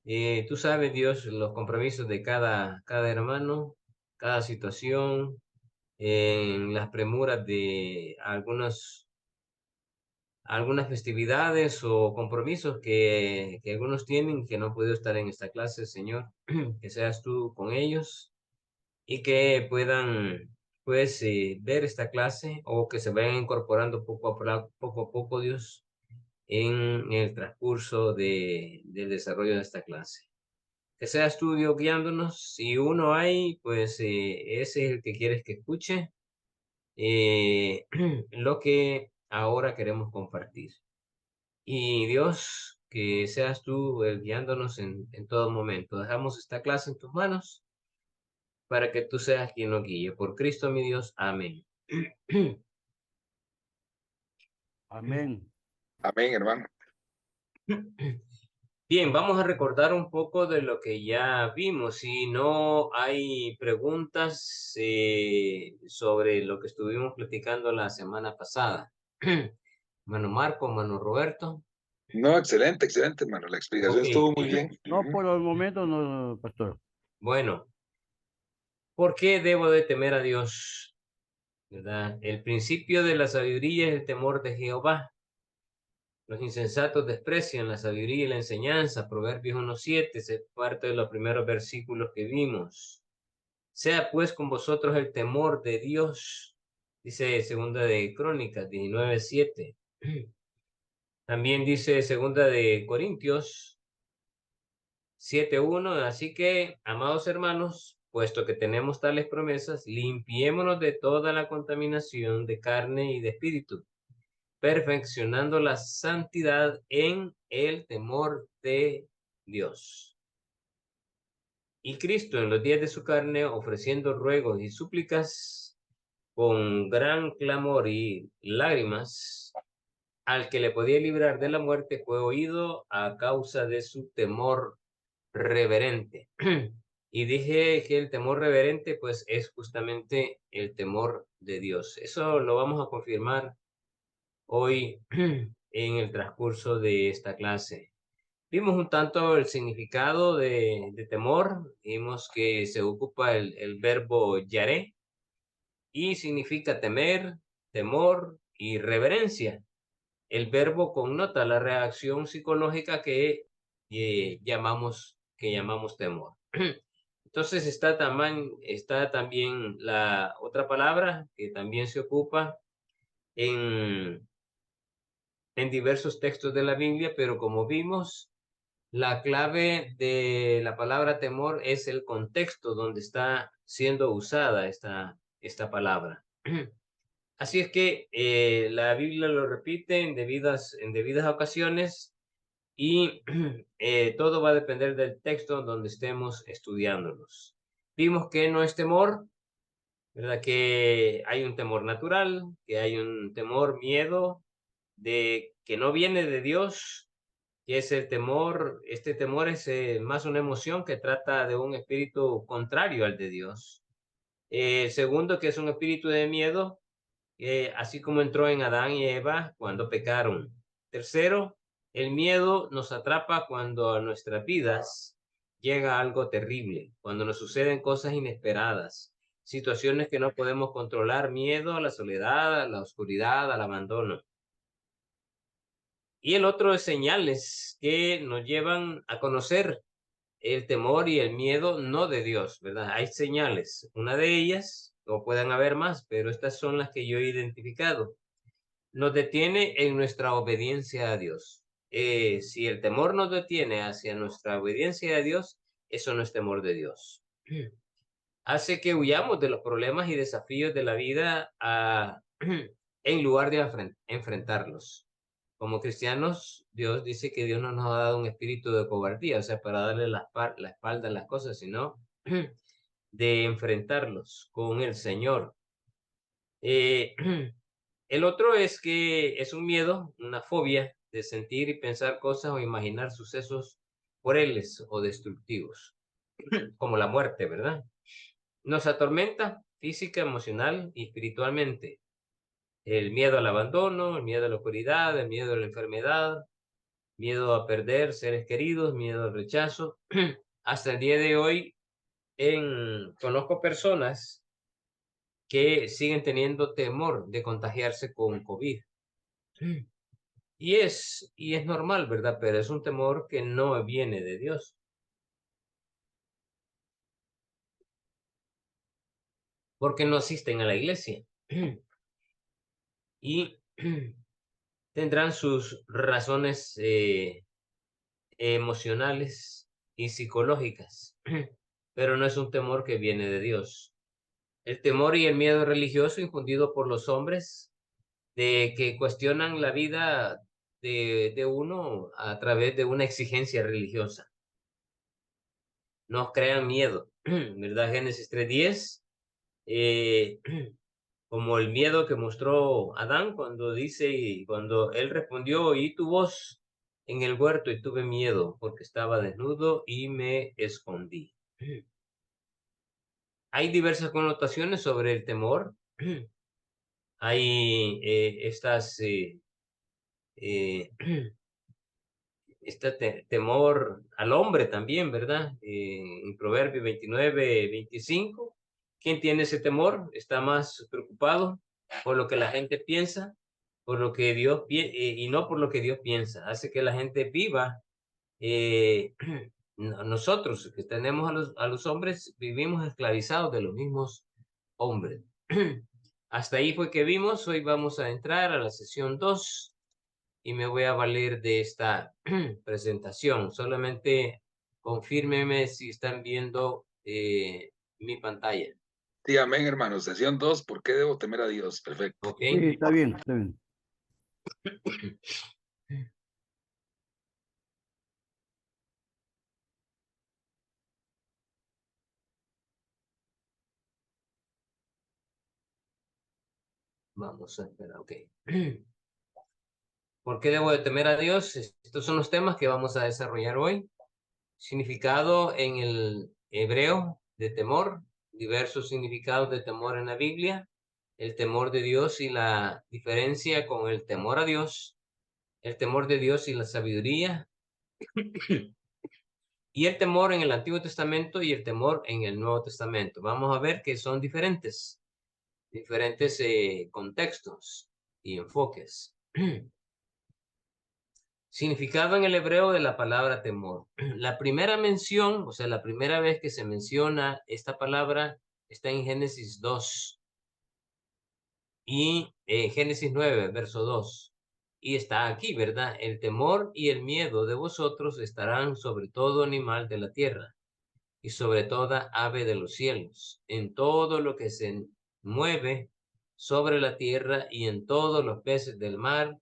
Tú sabes, Dios, los compromisos de cada hermano, cada situación, en las premuras de algunas festividades o compromisos que algunos tienen que no han podido estar en esta clase, Señor. Que seas tú con ellos y que puedan, pues, ver esta clase o que se vayan incorporando poco a poco, Dios, en el transcurso del desarrollo de esta clase. Que seas tú, Dios, guiándonos. Si uno hay, pues ese es el que quieres que escuche lo que ahora queremos compartir. Y Dios, que seas tú guiándonos en todo momento. Dejamos esta clase en tus manos para que tú seas quien nos guíe. Por Cristo, mi Dios. Amén. Amén. Amén, hermano. Bien, vamos a recordar un poco de lo que ya vimos. Si no hay preguntas sobre lo que estuvimos platicando la semana pasada. Mano Marco, mano Roberto. No, excelente, excelente, hermano. La explicación Ok, estuvo muy bien. No, por el momento no, pastor. bueno, ¿por qué debo de temer a Dios? ¿Verdad? El principio de la sabiduría es el temor de Jehová. Los insensatos desprecian la sabiduría y la enseñanza. Proverbios 1:7 es parte de los primeros versículos que vimos. Sea pues con vosotros el temor de Dios, dice segunda de Crónicas 19:7. También dice segunda de Corintios 7:1. Así que, amados hermanos, puesto que tenemos tales promesas, limpiémonos de toda la contaminación de carne y de espíritu, perfeccionando la santidad en el temor de Dios. Y Cristo, en los días de su carne, ofreciendo ruegos y súplicas con gran clamor y lágrimas, al que le podía librar de la muerte, fue oído a causa de su temor reverente. Y dije que el temor reverente, pues, es justamente el temor de Dios. Eso lo vamos a confirmar hoy en el transcurso de esta clase. Vimos un tanto el significado de temor. Vimos que se ocupa el verbo yaré y significa temer, temor y reverencia. El verbo connota la reacción psicológica que llamamos temor. Entonces está también la otra palabra que también se ocupa en, en diversos textos de la Biblia, pero como vimos, la clave de la palabra temor es el contexto donde está siendo usada esta palabra. Así es que la Biblia lo repite en debidas ocasiones y todo va a depender del texto donde estemos estudiándolos. Vimos que no es temor, ¿verdad? Que hay un temor natural, que hay un temor, miedo, de que no viene de Dios, que es el temor. Este temor es más una emoción que trata de un espíritu contrario al de Dios. El segundo, que es un espíritu de miedo, así como entró en Adán y Eva cuando pecaron. Tercero, el miedo nos atrapa cuando a nuestras vidas llega algo terrible, cuando nos suceden cosas inesperadas, situaciones que no podemos controlar, miedo a la soledad, a la oscuridad, al abandono. Y el otro es señales que nos llevan a conocer el temor y el miedo no de Dios, ¿verdad? Hay señales, una de ellas, o puedan haber más, pero estas son las que yo he identificado. Nos detiene en nuestra obediencia a Dios. Si el temor nos detiene hacia nuestra obediencia a Dios, eso no es temor de Dios. Hace que huyamos de los problemas y desafíos de la vida en lugar de enfrentarlos. Como cristianos, Dios dice que Dios no nos ha dado un espíritu de cobardía, o sea, para darle la espalda a las cosas, sino de enfrentarlos con el Señor. Eh, el otro es que es un miedo, una fobia de sentir y pensar cosas o imaginar sucesos crueles o destructivos, como la muerte, ¿verdad? Nos atormenta física, emocional y espiritualmente. El miedo al abandono, el miedo a la oscuridad, el miedo a la enfermedad, miedo a perder seres queridos, miedo al rechazo. Hasta el día de hoy conozco personas que siguen teniendo temor de contagiarse con COVID. Y es normal, ¿verdad? Pero es un temor que no viene de Dios. Porque no asisten a la iglesia. Y tendrán sus razones emocionales y psicológicas. Pero no es un temor que viene de Dios. El temor y el miedo religioso infundido por los hombres de que cuestionan la vida de uno a través de una exigencia religiosa. Nos crean miedo, ¿verdad? Génesis 3:10, eh, como el miedo que mostró Adán cuando él respondió, oí tu voz en el huerto y tuve miedo porque estaba desnudo y me escondí. Hay diversas connotaciones sobre el temor. Hay eh, temor al hombre también, ¿verdad? En Proverbio 29:25, ¿quién tiene ese temor? Está más preocupado por lo que la gente piensa, por lo que y no por lo que Dios piensa. Hace que la gente viva. eh, Nosotros que tenemos a los hombres, vivimos esclavizados de los mismos hombres. Hasta ahí fue que vimos. Hoy vamos a entrar a la sesión 2 y me voy a valer de esta presentación. Solamente confírmeme si están viendo mi pantalla. Sí, amén, hermano. Sesión 2, ¿por qué debo temer a Dios? Perfecto. ¿Ok? Sí, está bien, está bien. Vamos a esperar, ok. ¿Por qué debo de temer a Dios? Estos son los temas que vamos a desarrollar hoy. Significado en el hebreo de temor, diversos significados de temor en la Biblia, el temor de Dios y la diferencia con el temor a Dios, el temor de Dios y la sabiduría, y el temor en el Antiguo Testamento y el temor en el Nuevo Testamento. Vamos a ver que son diferentes contextos y enfoques. Significado en el hebreo de la palabra temor. La primera mención, o sea, la primera vez que se menciona esta palabra está en Génesis 2 y Génesis 9, verso 2. Y está aquí, ¿verdad? El temor y el miedo de vosotros estarán sobre todo animal de la tierra y sobre toda ave de los cielos, en todo lo que se mueve sobre la tierra y en todos los peces del mar,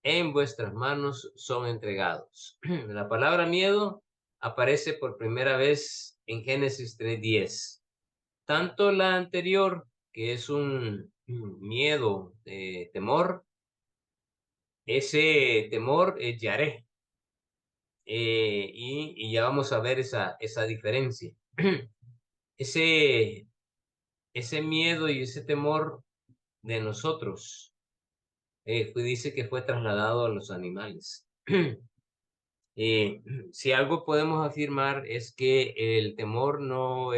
en vuestras manos son entregados. La palabra miedo aparece por primera vez en Génesis 3:10. Tanto la anterior, que es un miedo, temor, ese temor es yaré. Y ya vamos a ver esa diferencia. Ese, ese miedo y ese temor de nosotros, dice que fue trasladado a los animales. Si algo podemos afirmar es que el temor no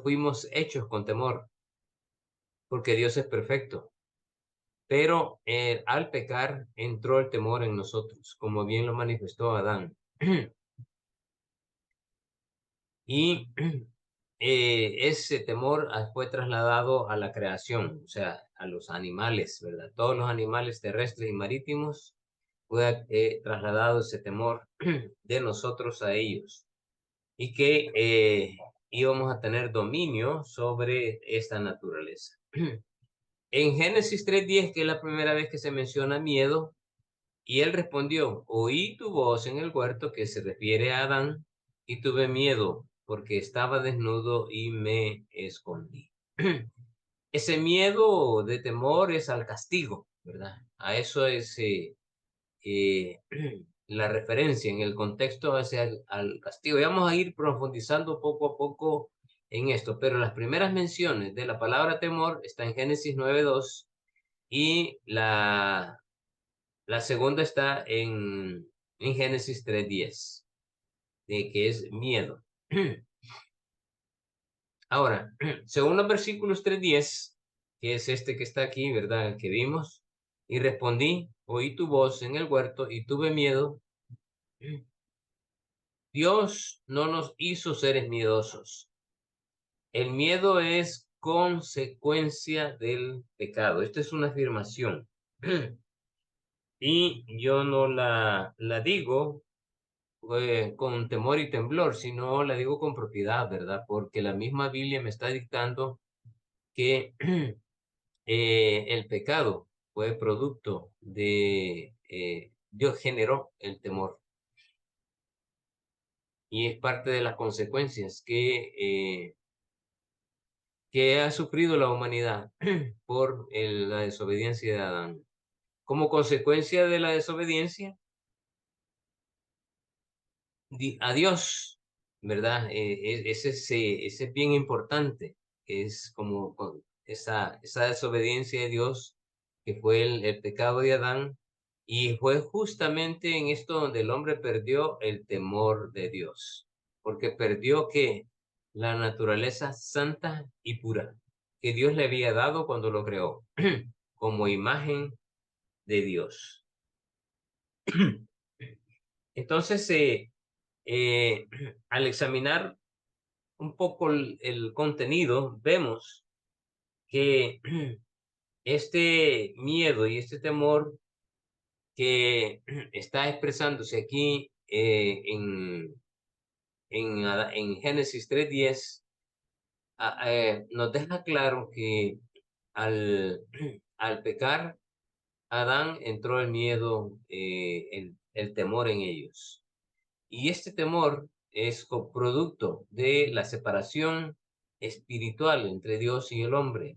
fuimos hechos con temor, porque Dios es perfecto. Pero al pecar entró el temor en nosotros, como bien lo manifestó Adán. Y ese temor fue trasladado a la creación, o sea, a los animales, ¿verdad? Todos los animales terrestres y marítimos fue trasladado ese temor de nosotros a ellos. Y que íbamos a tener dominio sobre esta naturaleza. En Génesis 3:10, que es la primera vez que se menciona miedo, y él respondió, oí tu voz en el huerto, que se refiere a Adán, y tuve miedo porque estaba desnudo y me escondí. Ese miedo de temor es al castigo, ¿verdad? A eso es eh, la referencia en el contexto hacia al castigo. Y vamos a ir profundizando poco a poco en esto, pero las primeras menciones de la palabra temor están en Génesis 9:2 y la segunda está en en Génesis 3:10, de que es miedo. Ahora, según los versículos 3:10, que es este que está aquí, ¿verdad? El que vimos, y respondí, oí tu voz en el huerto y tuve miedo. Dios no nos hizo seres miedosos. El miedo es consecuencia del pecado. Esta es una afirmación. Y yo no la digo con temor y temblor, sino la digo con propiedad, ¿verdad? Porque la misma Biblia me está dictando que el pecado fue producto de, Dios generó el temor y es parte de las consecuencias que ha sufrido la humanidad por la desobediencia de Adán. Como consecuencia de la desobediencia a Dios, ¿verdad? Ese es bien importante, es como esa desobediencia de Dios, que fue el pecado de Adán, y fue justamente en esto donde el hombre perdió el temor de Dios, porque perdió que la naturaleza santa y pura que Dios le había dado cuando lo creó, como imagen de Dios. Entonces, al examinar un poco el contenido, vemos que este miedo y este temor que está expresándose aquí en Génesis 3:10 nos deja claro que al, al pecar, Adán entró el miedo, el temor en ellos. Y este temor es coproducto de la separación espiritual entre Dios y el hombre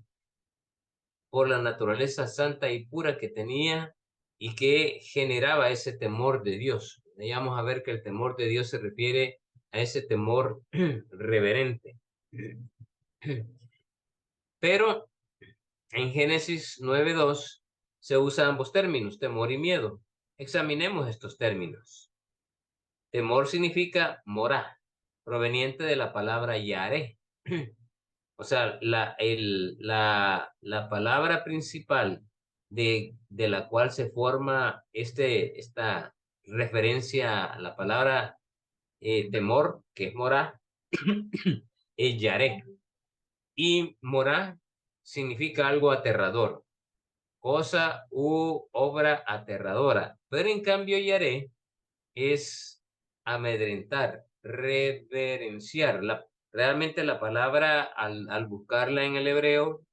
por la naturaleza santa y pura que tenía y que generaba ese temor de Dios. Vamos a ver que el temor de Dios se refiere a ese temor reverente. Pero en Génesis 9:2 se usan ambos términos, temor y miedo. Examinemos estos términos. Temor significa morá, proveniente de la palabra yaré. O sea, la palabra principal de la cual se forma esta referencia a la palabra temor, que es morá, es yaré. Y morá significa algo aterrador, cosa u obra aterradora. Pero en cambio yaré es amedrentar, reverenciar. Realmente la palabra, al buscarla en el hebreo,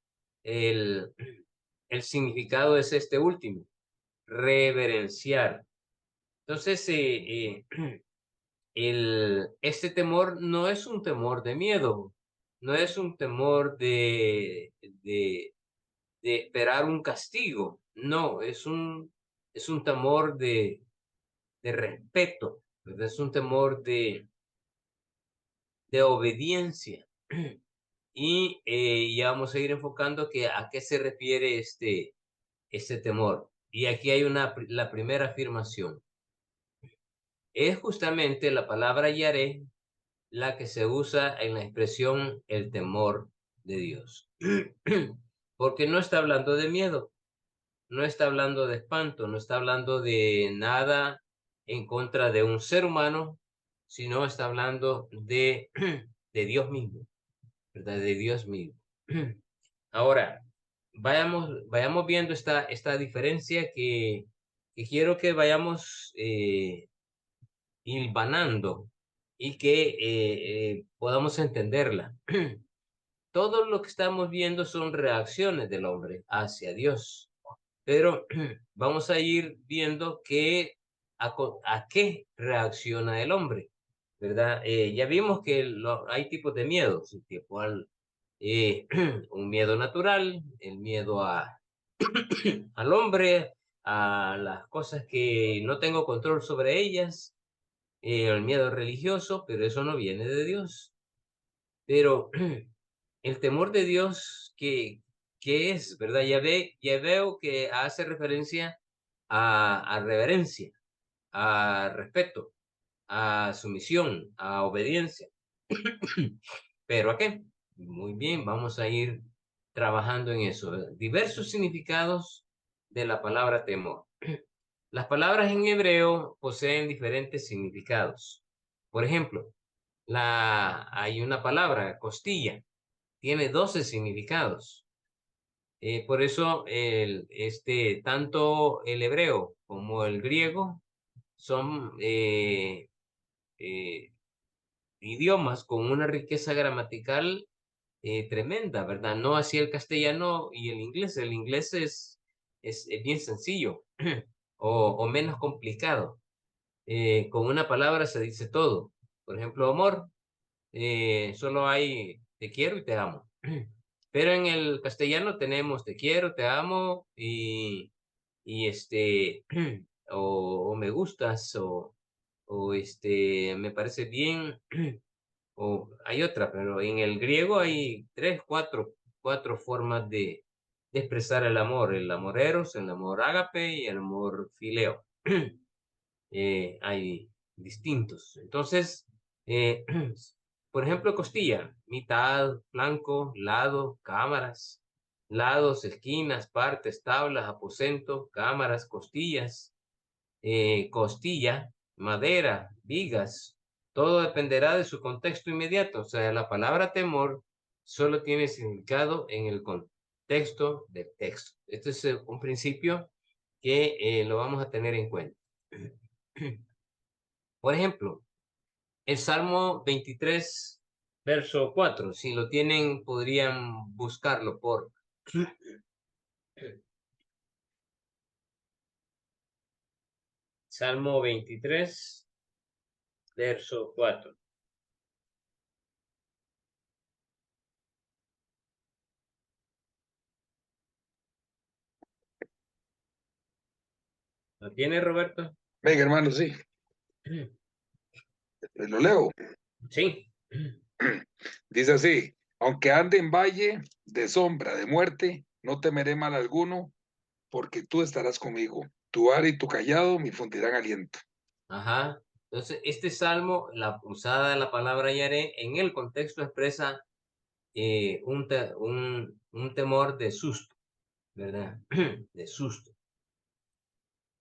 el, el significado es este último, reverenciar. Entonces, este temor no es un temor de miedo, no es un temor de esperar un castigo, no, es un temor de respeto, ¿verdad? Es un temor de obediencia. Y ya vamos a ir enfocando a qué se refiere este temor. Y aquí hay la primera afirmación. Es justamente la palabra yaré la que se usa en la expresión el temor de Dios. Porque no está hablando de miedo, no está hablando de espanto, no está hablando de nada en contra de un ser humano, sino está hablando de Dios mismo, ¿verdad? De Dios mismo. Ahora, vayamos viendo esta diferencia que quiero que vayamos hilvanando y que podamos entenderla. Todo lo que estamos viendo son reacciones del hombre hacia Dios, pero vamos a ir viendo a qué reacciona el hombre, ¿verdad? Ya vimos que hay tipos de miedos, tipo un miedo natural, el miedo al hombre, a las cosas que no tengo control sobre ellas, el miedo religioso, pero eso no viene de Dios. Pero el temor de Dios, ¿qué es? ¿Verdad? Ya veo que hace referencia a reverencia. a respeto, a sumisión, a obediencia. ¿Pero a qué? Muy bien, vamos a ir trabajando en eso. Diversos significados de la palabra temor. Las palabras en hebreo poseen diferentes significados. Por ejemplo, hay una palabra, costilla, tiene 12 significados. Por eso tanto el hebreo como el griego son eh, idiomas con una riqueza gramatical tremenda, ¿verdad? No así el castellano y el inglés. El inglés es bien sencillo o menos complicado. Con una palabra se dice todo. Por ejemplo, amor, solo hay te quiero y te amo. Pero en el castellano tenemos te quiero, te amo y o me gustas o me parece bien o hay otra, pero en el griego hay cuatro formas de expresar el amor eros, el amor ágape y el amor fileo. Hay distintos. Entonces, eh, por ejemplo, costilla, mitad, flanco, lado, cámaras, lados, esquinas, partes, tablas, aposento, cámaras, costillas, costilla, madera, vigas, todo dependerá de su contexto inmediato. O sea, la palabra temor solo tiene significado en el contexto del texto. Este es un principio que lo vamos a tener en cuenta. Por ejemplo, el Salmo 23, verso 4. Si lo tienen, podrían buscarlo por Salmo 23, verso 4. ¿Lo tiene, Roberto? Venga, hermano, sí. Lo leo. Sí. Dice así, aunque ande en valle de sombra de muerte, no temeré mal alguno, porque tú estarás conmigo. Tu vara y tu callado me infundirán aliento. Ajá. Entonces, este salmo, la usada de la palabra yaré, en el contexto expresa un temor de susto, ¿verdad? De susto.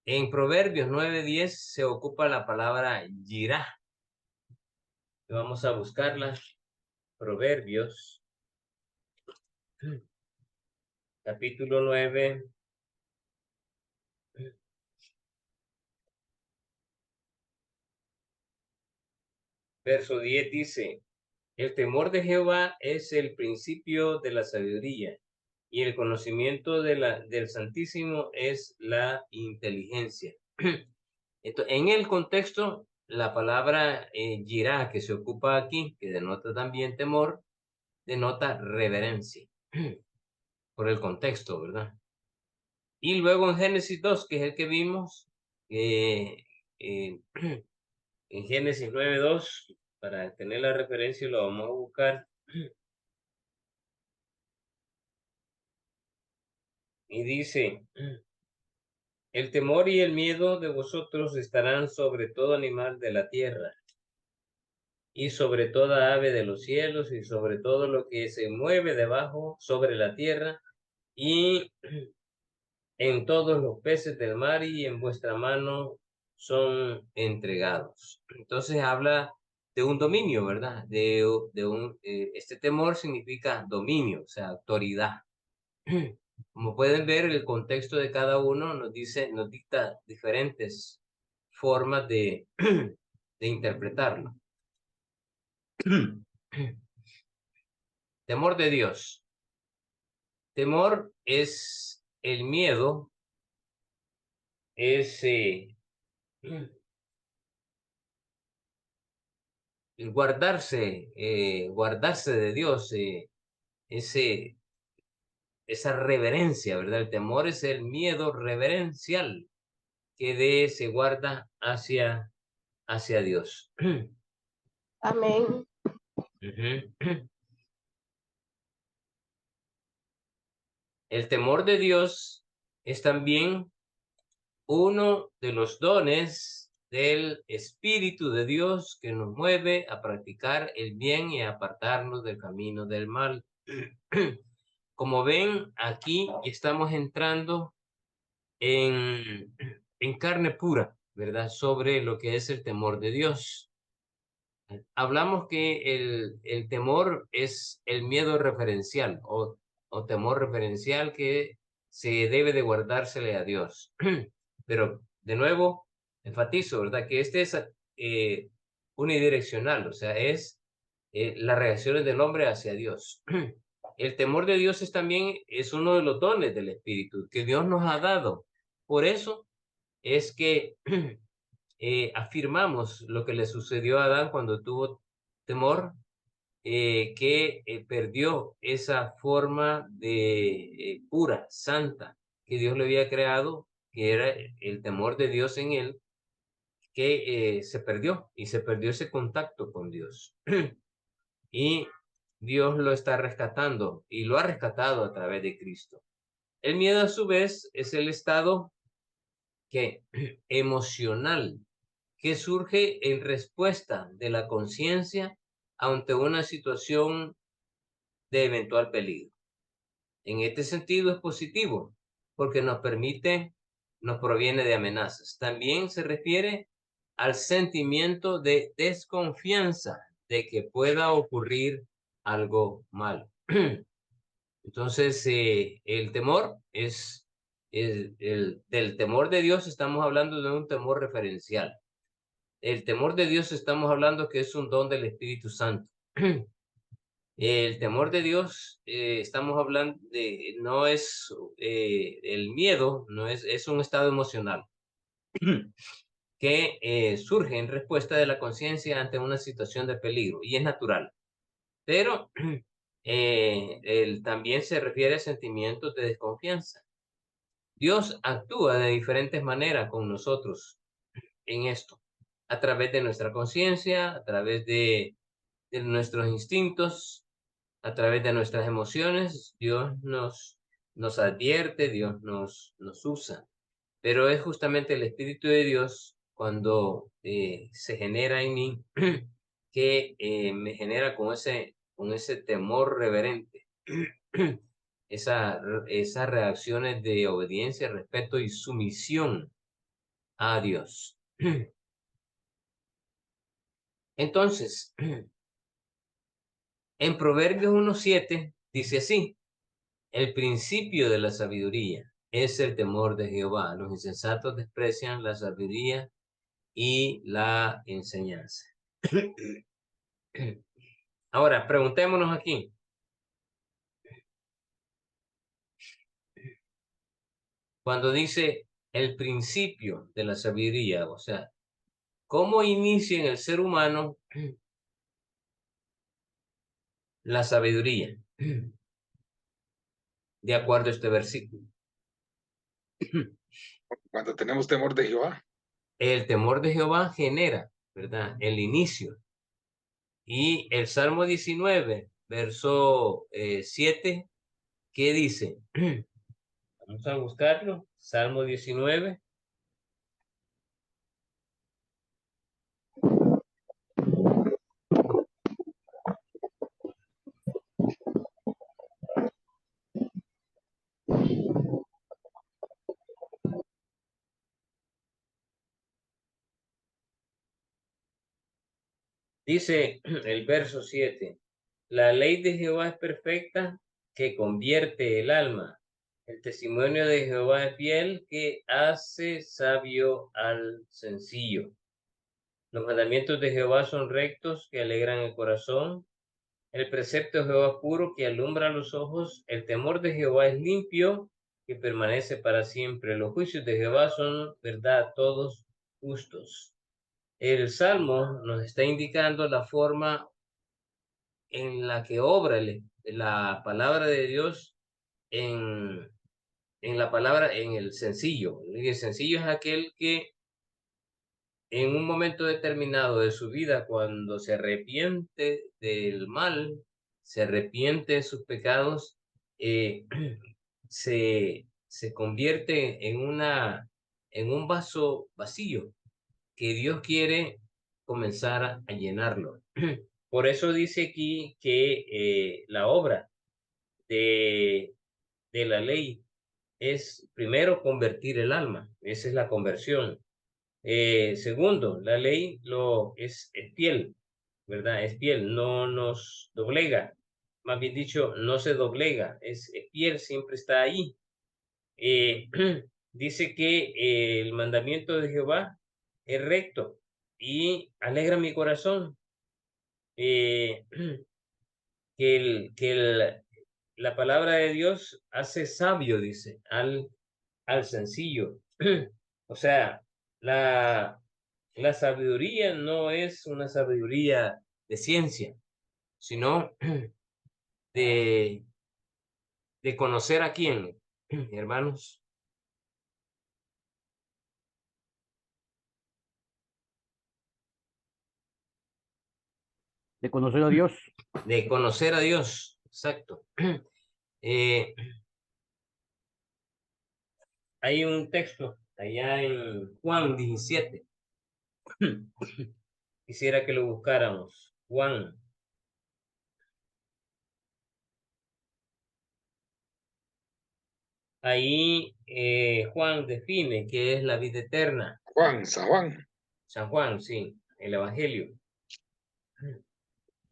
En Proverbios 9:10 se ocupa la palabra yirá. Vamos a buscarla. Proverbios, capítulo 9, verso 10 dice, el temor de Jehová es el principio de la sabiduría y el conocimiento del Santísimo es la inteligencia. Entonces, en el contexto, la palabra yirá que se ocupa aquí, que denota también temor, denota reverencia por el contexto, ¿verdad? Y luego en Génesis 2, que es el que vimos, eh, en Génesis 9:2, para tener la referencia lo vamos a buscar. Y dice, el temor y el miedo de vosotros estarán sobre todo animal de la tierra, y sobre toda ave de los cielos, y sobre todo lo que se mueve debajo sobre la tierra, y en todos los peces del mar, y en vuestra mano son entregados. Entonces habla de un dominio, ¿verdad? Este temor significa dominio, o sea, autoridad. Como pueden ver, el contexto de cada uno nos dicta diferentes formas de interpretarlo. Temor de Dios. Temor es el miedo, es el guardarse de Dios, esa reverencia, ¿verdad? El temor es el miedo reverencial se guarda hacia Dios. Amén. Ujú. El temor de Dios es también uno de los dones del Espíritu de Dios que nos mueve a practicar el bien y a apartarnos del camino del mal. Como ven, aquí estamos entrando en carne pura, ¿verdad? Sobre lo que es el temor de Dios. Hablamos que el temor es el miedo referencial o temor referencial que se debe de guardársele a Dios. Pero, de nuevo, enfatizo, ¿verdad? Que este es unidireccional, o sea, es las reacciones del hombre hacia Dios. El temor de Dios es uno de los dones del Espíritu que Dios nos ha dado. Por eso es que afirmamos lo que le sucedió a Adán cuando tuvo temor, que perdió esa forma de pura, santa, que Dios le había creado, que era el temor de Dios en él, que se perdió y se perdió ese contacto con Dios. Y Dios lo está rescatando y lo ha rescatado a través de Cristo. El miedo, a su vez, es el estado que emocional que surge en respuesta de la conciencia ante una situación de eventual peligro. En este sentido es positivo porque nos proviene de amenazas. También se refiere al sentimiento de desconfianza de que pueda ocurrir algo malo. Entonces, el temor del temor de Dios estamos hablando de un temor referencial. El temor de Dios estamos hablando que es un don del Espíritu Santo. El temor de Dios, estamos hablando de, no es el miedo, no es un estado emocional que surge en respuesta de la conciencia ante una situación de peligro y es natural. Pero también se refiere a sentimientos de desconfianza. Dios actúa de diferentes maneras con nosotros en esto, a través de nuestra conciencia, a través de nuestros instintos, a través de nuestras emociones. Dios nos advierte, Dios nos usa, pero es justamente el Espíritu de Dios cuando se genera en mí que me genera con ese temor reverente, esas reacciones de obediencia, respeto y sumisión a Dios. Entonces, en Proverbios 1:7 dice así: el principio de la sabiduría es el temor de Jehová. Los insensatos desprecian la sabiduría y la enseñanza. Ahora, preguntémonos aquí. Cuando dice el principio de la sabiduría, o sea, ¿cómo inicia en el ser humano la sabiduría? De acuerdo a este versículo. Cuando tenemos temor de Jehová. El temor de Jehová genera, ¿verdad? El inicio. Y el Salmo 19, verso 7, ¿qué dice? Vamos a buscarlo. Salmo 19. Dice el verso 7, la ley de Jehová es perfecta, que convierte el alma. El testimonio de Jehová es fiel, que hace sabio al sencillo. Los mandamientos de Jehová son rectos, que alegran el corazón. El precepto de Jehová es puro, que alumbra los ojos. El temor de Jehová es limpio, que permanece para siempre. Los juicios de Jehová son verdad, todos justos. El Salmo nos está indicando la forma en la que obra la palabra de Dios en la palabra, en el sencillo. El sencillo es aquel que en un momento determinado de su vida, cuando se arrepiente del mal, se arrepiente de sus pecados, eh, se convierte en un vaso vacío que Dios quiere comenzar a llenarlo. Por eso dice aquí que la obra de la ley es primero convertir el alma, esa es la conversión. Segundo, la ley es piel, ¿verdad? Es piel, no nos doblega, más bien dicho, no se doblega, es piel, siempre está ahí. Dice que el mandamiento de Jehová es recto y alegra mi corazón. Eh, la palabra de Dios hace sabio, dice, al sencillo. O sea, la sabiduría no es una sabiduría de ciencia, sino de, de conocer a quién, hermanos. De conocer a Dios. De conocer a Dios, exacto. Hay un texto allá en Juan 17. Quisiera que lo buscáramos. Juan. Ahí Juan define qué es la vida eterna. San Juan. San Juan, sí, el Evangelio.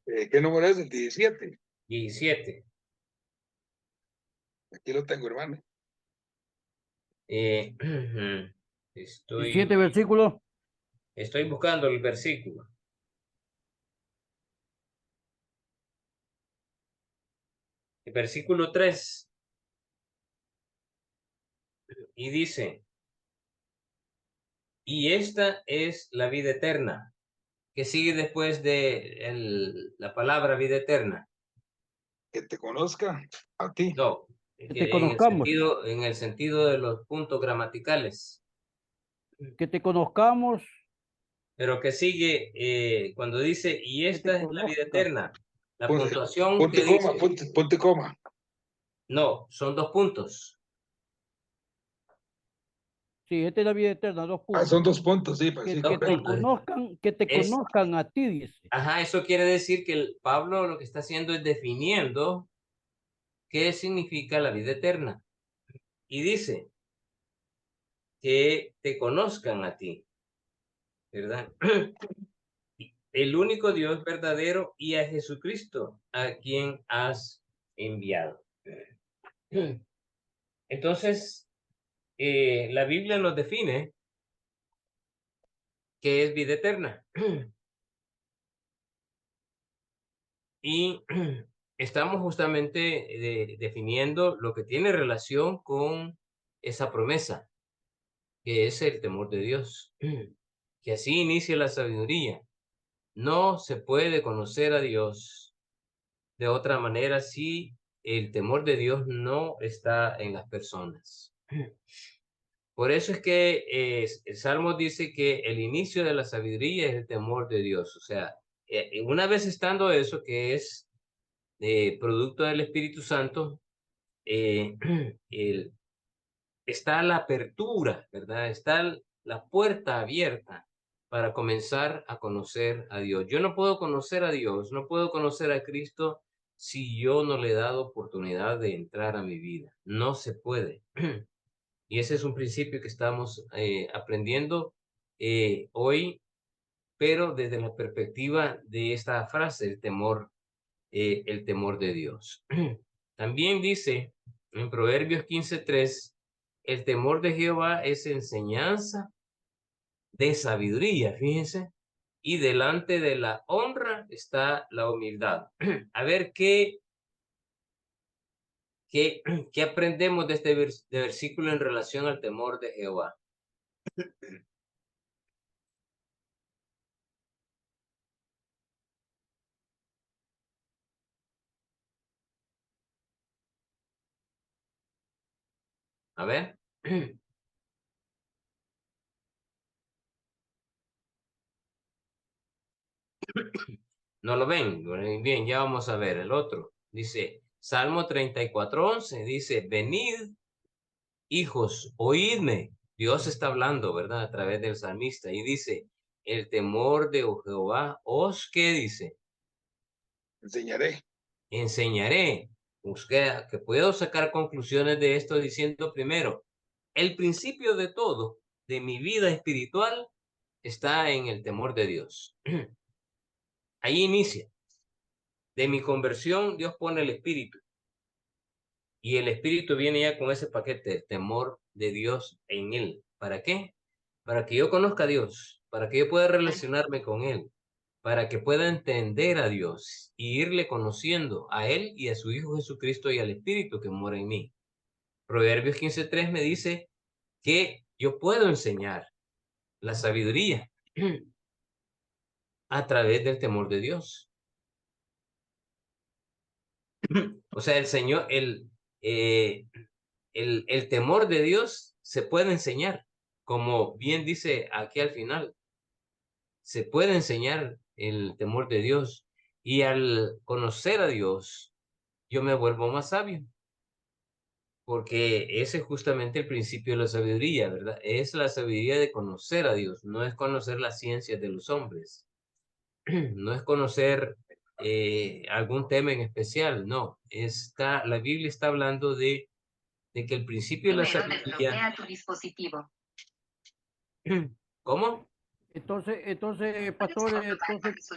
¿Qué número es? El 17. 17. Aquí lo tengo, hermano. Estoy, 17 versículos. estoy buscando el versículo. El versículo 3. Y dice, y esta es la vida eterna, que sigue después de la palabra vida eterna. Que te conozca a ti. No, Que te conozcamos. en el sentido de los puntos gramaticales. Que te conozcamos. Pero que sigue cuando dice, y esta es la vida conozca. eterna. La Ponte- puntuación Ponte que coma, dice, ponte coma. no, son 2 puntos. Sí, esta es la vida eterna, 2 Ah, puntos. son 2 puntos, sí, pues, sí, Dos Que te puntos. conozcan, que te Es- conozcan a ti, dice. Ajá, eso quiere decir que Pablo lo que está haciendo es definiendo qué significa la vida eterna. Y dice que te conozcan a ti, ¿verdad? El único Dios verdadero y a Jesucristo, a quien has enviado. Entonces, la Biblia nos define qué es vida eterna. Y estamos justamente definiendo lo que tiene relación con esa promesa, que es el temor de Dios. Que así inicia la sabiduría. No se puede conocer a Dios de otra manera si el temor de Dios no está en las personas. Por eso es que el Salmo dice que el inicio de la sabiduría es el temor de Dios. O sea, una vez estando eso, que es producto del Espíritu Santo, eh, está la apertura, ¿verdad? Está la puerta abierta para comenzar a conocer a Dios. Yo no puedo conocer a Dios, no puedo conocer a Cristo si yo no le he dado oportunidad de entrar a mi vida. No se puede. Y ese es un principio que estamos aprendiendo hoy, pero desde la perspectiva de esta frase, el temor de Dios. También dice en Proverbios 15:3, el temor de Jehová es enseñanza de sabiduría, fíjense, y delante de la honra está la humildad. A ver, ¿qué aprendemos de este versículo en relación al temor de Jehová? A ver. ¿No lo ven? Bien, ya vamos a ver el otro. Dice, Salmo 34:11, dice, venid, hijos, oídme. Dios está hablando, ¿verdad? A través del salmista y dice, el temor de Jehová os, ¿qué dice? Enseñaré. Enseñaré. Que puedo sacar conclusiones de esto diciendo primero, el principio de todo, de mi vida espiritual, está en el temor de Dios. Ahí inicia. De mi conversión, Dios pone el espíritu. Y el espíritu viene ya con ese paquete de temor de Dios en él. ¿Para qué? Para que yo conozca a Dios, para que yo pueda relacionarme con él, para que pueda entender a Dios y irle conociendo a él y a su Hijo Jesucristo y al Espíritu que mora en mí. Proverbios 15:3 me dice que yo puedo enseñar la sabiduría a través del temor de Dios. O sea, el temor de Dios se puede enseñar, como bien dice aquí al final, se puede enseñar el temor de Dios y al conocer a Dios, yo me vuelvo más sabio, porque ese es justamente el principio de la sabiduría, ¿verdad? Es la sabiduría de conocer a Dios, no es conocer las ciencias de los hombres, no es conocer algún tema en especial, no, la Biblia está hablando de que el principio de la sabiduría... tu dispositivo. ¿Cómo? Entonces, pastor, entonces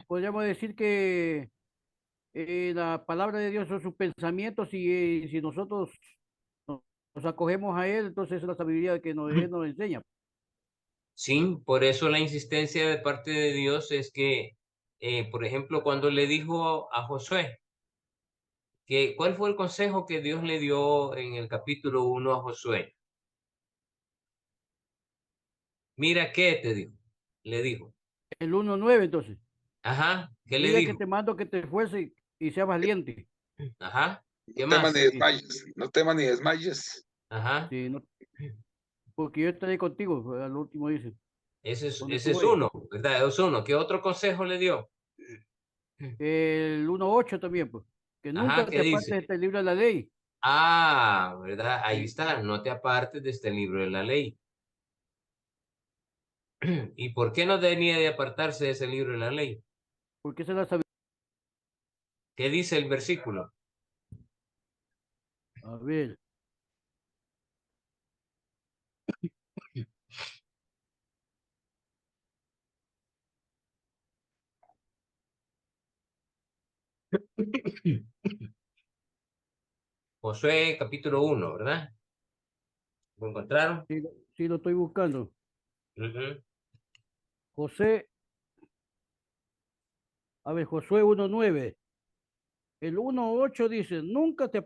podríamos decir que la palabra de Dios son sus pensamientos y si nosotros nos acogemos a él, entonces es la sabiduría que él nos enseña. Sí, por eso la insistencia de parte de Dios es que, por ejemplo, cuando le dijo a Josué, ¿cuál fue el consejo que Dios le dio en el capítulo 1 a Josué? Mira, ¿qué te dijo? Le dijo. El 1:9 entonces. Ajá, ¿qué le Mira que dijo? te mando que te esfuerces y seas valiente. Ajá, ¿qué No temas más? ni desmayes, no temas ni desmayes. Ajá, Sí, porque yo estaré contigo, al último dice. Donde ese tú es vayas. uno, ¿verdad? Es uno. ¿Qué otro consejo le dio? El 1:8 también, pues. Que Ajá, nunca ¿qué te apartes dice? de este libro de la ley. Ah, ¿verdad? Ahí Sí, está, no te apartes de este libro de la ley. ¿Y por qué no tenía de apartarse de ese libro de la ley? porque esa es la sabiduría. ¿Qué dice el versículo? A ver, Josué capítulo 1, ¿verdad? ¿Lo encontraron? sí lo estoy buscando. Ujú, José, a ver, Josué 1:9. El 1:8 dice, nunca te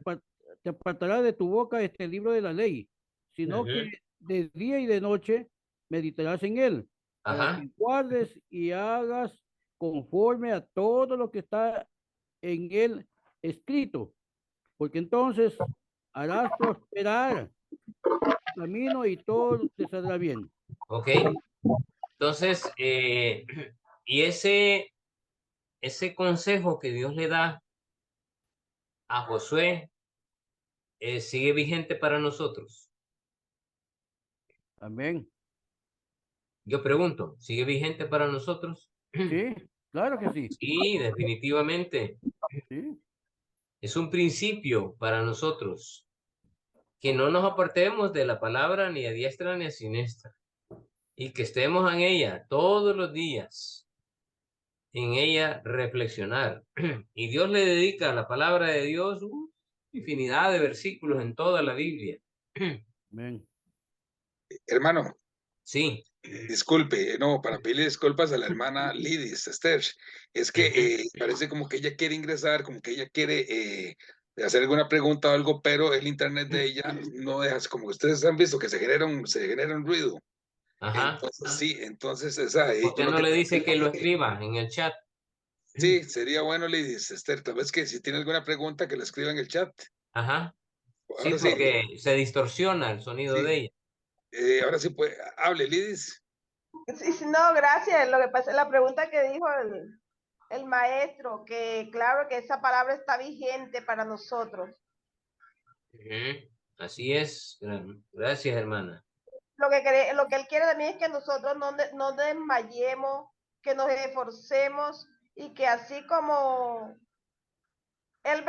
apartará de tu boca este libro de la ley, sino que ujú. de día y de noche meditarás en él, para Ajá, que guardes y hagas conforme a todo lo que está en él escrito, porque entonces harás prosperar tu camino y todo te saldrá bien. ok. Entonces, y ese consejo que Dios le da a Josué sigue vigente para nosotros. Amén. Yo pregunto, ¿sigue vigente para nosotros? Sí, claro que sí. Sí, definitivamente. Sí, Es un principio para nosotros que no nos apartemos de la palabra ni a diestra ni a siniestra y que estemos en ella todos los días, en ella reflexionar. Y Dios le dedica a la palabra de Dios infinidad de versículos en toda la Biblia. amén. Hermano, Sí. disculpe, no, para pedirle disculpas a la hermana Lidis Esther, es que Ujú. parece como que ella quiere ingresar, como que ella quiere hacer alguna pregunta o algo, pero el internet de ella no deja, como que ustedes han visto que se genera un ruido. Ajá. Entonces, sí, entonces esa, ¿Por yo qué lo no que le dice que lo escriba en el chat? sí, sería bueno, Lidis Esther, tal vez que si tiene alguna pregunta que la escriba en el chat. Ajá. Sí, Ahora sí, porque se distorsiona el sonido sí, de ella. ahora sí puede, hable, Lidis. Sí, sí, no, gracias. Lo que pasa es la pregunta que dijo el maestro, que claro que esa palabra está vigente para nosotros. Ujú. Así es. Gracias, hermana. Lo que él quiere también es que nosotros no desmayemos, que nos esforcemos y que así como él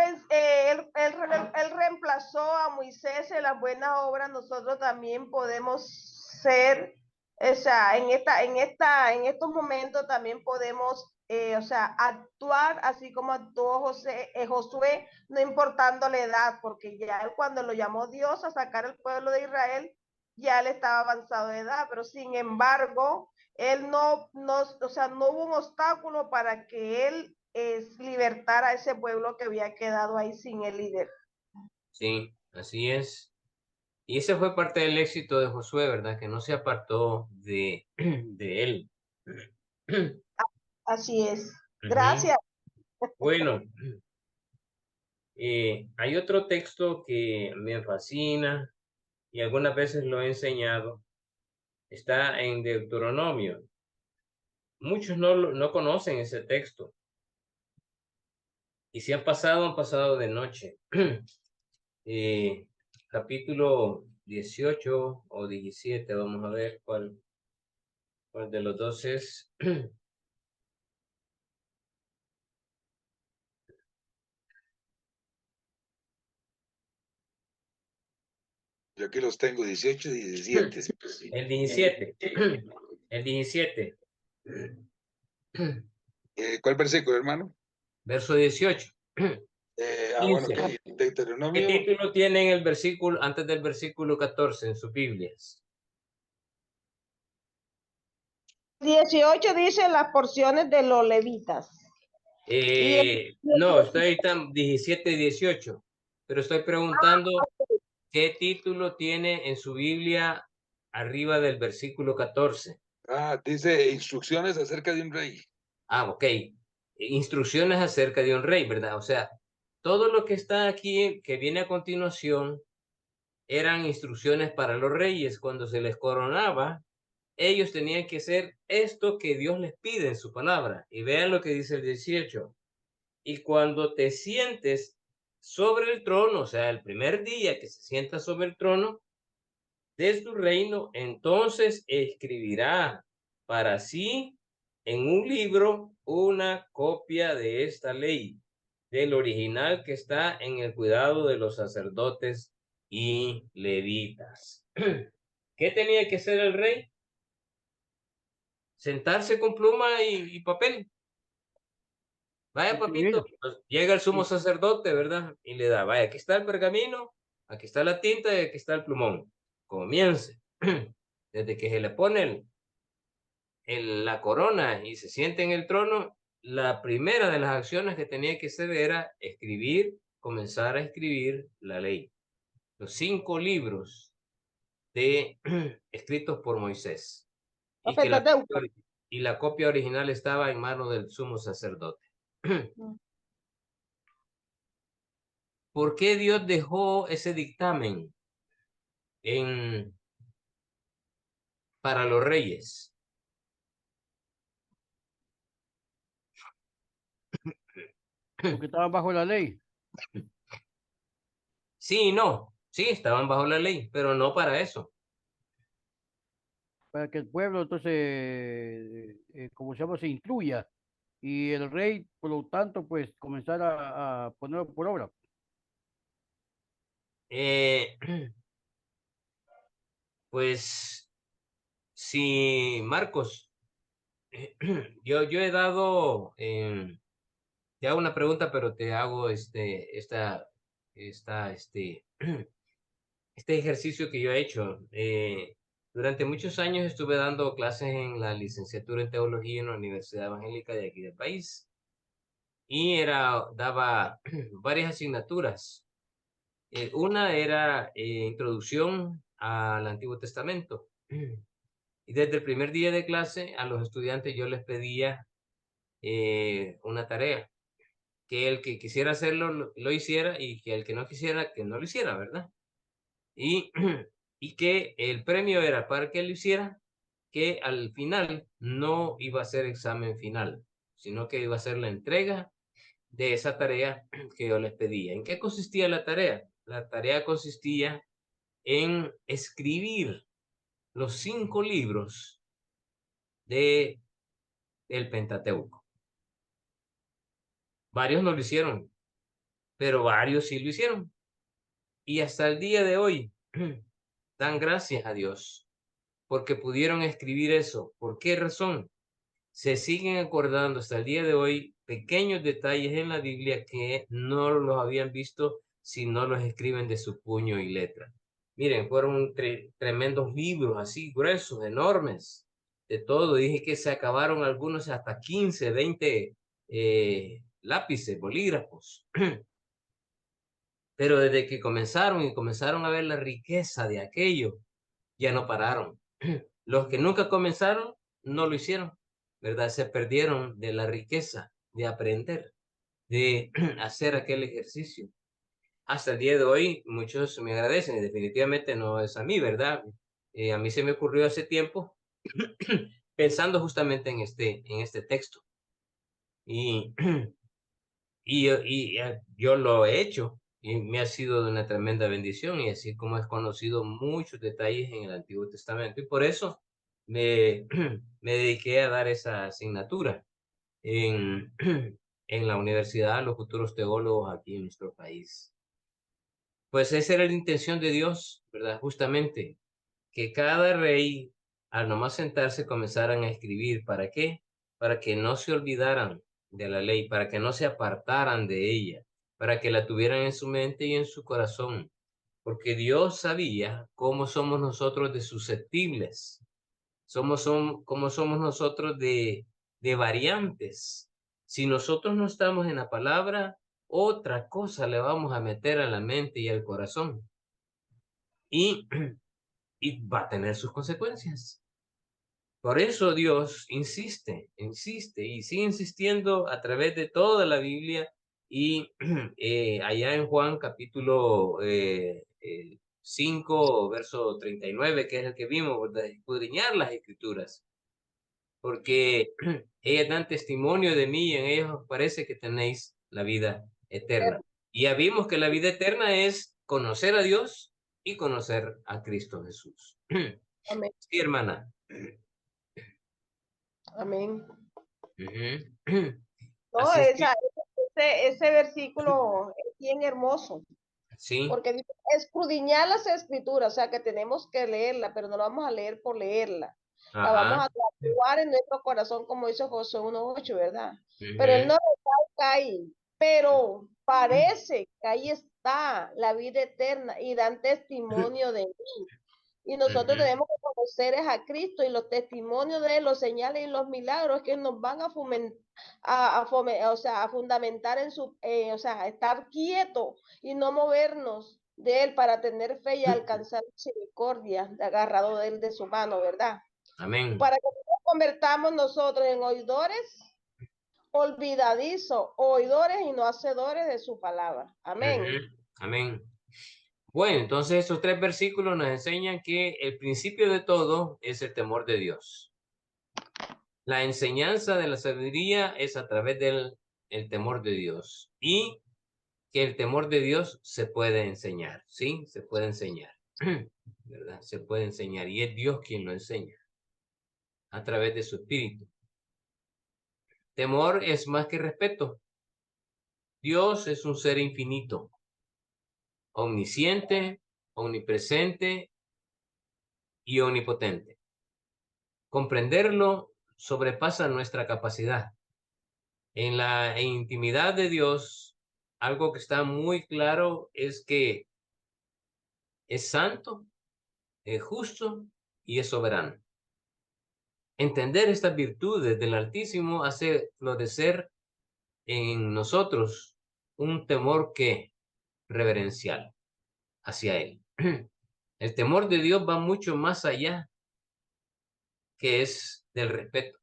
reemplazó a Moisés en las buenas obras, nosotros también podemos ser, o sea, en estos momentos también podemos, o sea, actuar así como actuó Josué, no importando la edad, porque ya él cuando lo llamó Dios a sacar al pueblo de Israel, ya él estaba avanzado de edad, pero sin embargo, él o sea, no hubo un obstáculo para que él libertar a ese pueblo que había quedado ahí sin el líder. Sí, así es. Y ese fue parte del éxito de Josué, ¿verdad? Que no se apartó de él. Así es. Ujú. Gracias. Bueno, hay otro texto que me fascina y algunas veces lo he enseñado. Está en Deuteronomio. Muchos no conocen ese texto. Y si han pasado de noche. Capítulo 18 o 17, vamos a ver cuál de los dos es. Yo aquí los tengo, 18 y 17. El 17. El 17. ¿Cuál versículo, hermano? Verso 18. Bueno, 15. ¿Qué Deuteronomio título tiene en el versículo, antes del versículo 14 en sus Biblias? 18 dice las porciones de los levitas. No, estoy tan 17 y 18, pero estoy preguntando qué título tiene en su Biblia arriba del versículo 14. Dice instrucciones acerca de un rey. Ok. Instrucciones acerca de un rey, ¿verdad? O sea, todo lo que está aquí, que viene a continuación, eran instrucciones para los reyes. Cuando se les coronaba, ellos tenían que hacer esto que Dios les pide en su palabra. Y vean lo que dice el 18. Y cuando te sientes sobre el trono, o sea, el primer día que se sienta sobre el trono de su reino, entonces escribirá para sí en un libro una copia de esta ley, del original que está en el cuidado de los sacerdotes y levitas. ¿Qué tenía que hacer el rey? Sentarse con pluma y papel. Vaya, Escribir. papito, pues, llega el sumo sacerdote, ¿verdad? Y le da, vaya, aquí está el pergamino, aquí está la tinta y aquí está el plumón. Comience. Desde que se le pone la corona y se siente en el trono, la primera de las acciones que tenía que hacer era comenzar a escribir la ley. Los 5 libros escritos por Moisés. Y que la copia original estaba en manos del sumo sacerdote. ¿Por qué Dios dejó ese dictamen para los reyes? Porque estaban bajo la ley. Sí y no. Sí, estaban bajo la ley, pero no para eso. Para que el pueblo entonces, como se llama, se instruya y el rey, por lo tanto, pues comenzar a ponerlo por obra. Eh, pues sí, Marcos, yo he dado, te hago una pregunta, pero te hago este ejercicio que yo he hecho. Durante muchos años estuve dando clases en la licenciatura en teología en la Universidad Evangélica de aquí del país y daba varias asignaturas. Una era introducción al Antiguo Testamento. Y desde el primer día de clase a los estudiantes yo les pedía una tarea, que el que quisiera hacerlo lo hiciera y que el que no quisiera, que no lo hiciera, ¿verdad? Y, y que el premio era para que lo hiciera, que al final no iba a ser examen final, sino que iba a ser la entrega de esa tarea que yo les pedía. ¿En qué consistía la tarea? La tarea consistía en escribir los 5 libros del Pentateuco. Varios no lo hicieron, pero varios sí lo hicieron. Y hasta el día de hoy dan gracias a Dios porque pudieron escribir eso. ¿Por qué razón? Se siguen acordando hasta el día de hoy pequeños detalles en la Biblia que no los habían visto si no los escriben de su puño y letra. Miren, fueron tremendos libros así, gruesos, enormes, de todo. Dije que se acabaron algunos hasta 15, 20 lápices, bolígrafos. Pero desde que comenzaron a ver la riqueza de aquello, ya no pararon. Los que nunca comenzaron, no lo hicieron, ¿verdad? Se perdieron de la riqueza de aprender, de hacer aquel ejercicio. Hasta el día de hoy, muchos me agradecen y definitivamente no es a mí, ¿verdad? A mí se me ocurrió hace tiempo pensando justamente en este texto. Y, yo lo he hecho y me ha sido de una tremenda bendición, y así como he conocido muchos detalles en el Antiguo Testamento, y por eso me dediqué a dar esa asignatura en, en la universidad a los futuros teólogos aquí en nuestro país. Pues esa era la intención de Dios, ¿verdad? Justamente, que cada rey, al nomás sentarse, comenzaran a escribir. ¿Para qué? Para que no se olvidaran de la ley, para que no se apartaran de ella, para que la tuvieran en su mente y en su corazón, porque Dios sabía cómo somos nosotros de susceptibles, cómo somos nosotros de variantes. Si nosotros no estamos en la palabra, otra cosa le vamos a meter a la mente y al corazón. Y va a tener sus consecuencias. Por eso Dios insiste y sigue insistiendo a través de toda la Biblia, y allá en Juan capítulo 5, verso 39, que es el que vimos, ¿verdad? Escudriñar las escrituras, porque ellas dan testimonio de mí y en ellas os parece que tenéis la vida eterna. Y ya vimos que la vida eterna es conocer a Dios y conocer a Cristo Jesús. Amén. Sí, hermana. Amén. No, Así es que, ese versículo es bien hermoso, sí, porque dice, escudriñar las escrituras, o sea que tenemos que leerla, pero no la vamos a leer por leerla. La vamos ajá, a tatuar en nuestro corazón, como dice Josué 1:8, ¿verdad? Pero él ujú, no recalca ahí, pero parece que ahí está la vida eterna y dan testimonio de mí. Y nosotros ujú, tenemos que conocer a Cristo, y los testimonios de él, los señales y los milagros que nos van a fomentar, o sea, a fundamentar en su, o sea, a estar quieto y no movernos de él para tener fe y alcanzar misericordia, agarrado de él de su mano, ¿verdad? amén, Para que nos convertamos nosotros en oidores olvidadizos, oidores y no hacedores de su palabra. Amén. ujú, amén. Bueno, entonces estos 3 versículos nos enseñan que el principio de todo es el temor de Dios. La enseñanza de la sabiduría es a través del el temor de Dios, y que el temor de Dios se puede enseñar, ¿sí? Se puede enseñar, ¿verdad? Se puede enseñar, y es Dios quien lo enseña a través de su espíritu. Temor es más que respeto. Dios es un ser infinito, omnisciente, omnipresente y omnipotente. Comprenderlo sobrepasa nuestra capacidad. En la intimidad de Dios, algo que está muy claro es que es santo, es justo y es soberano. Entender estas virtudes del Altísimo hace florecer en nosotros un temor que reverencial hacia Él. El temor de Dios va mucho más allá que es del respeto.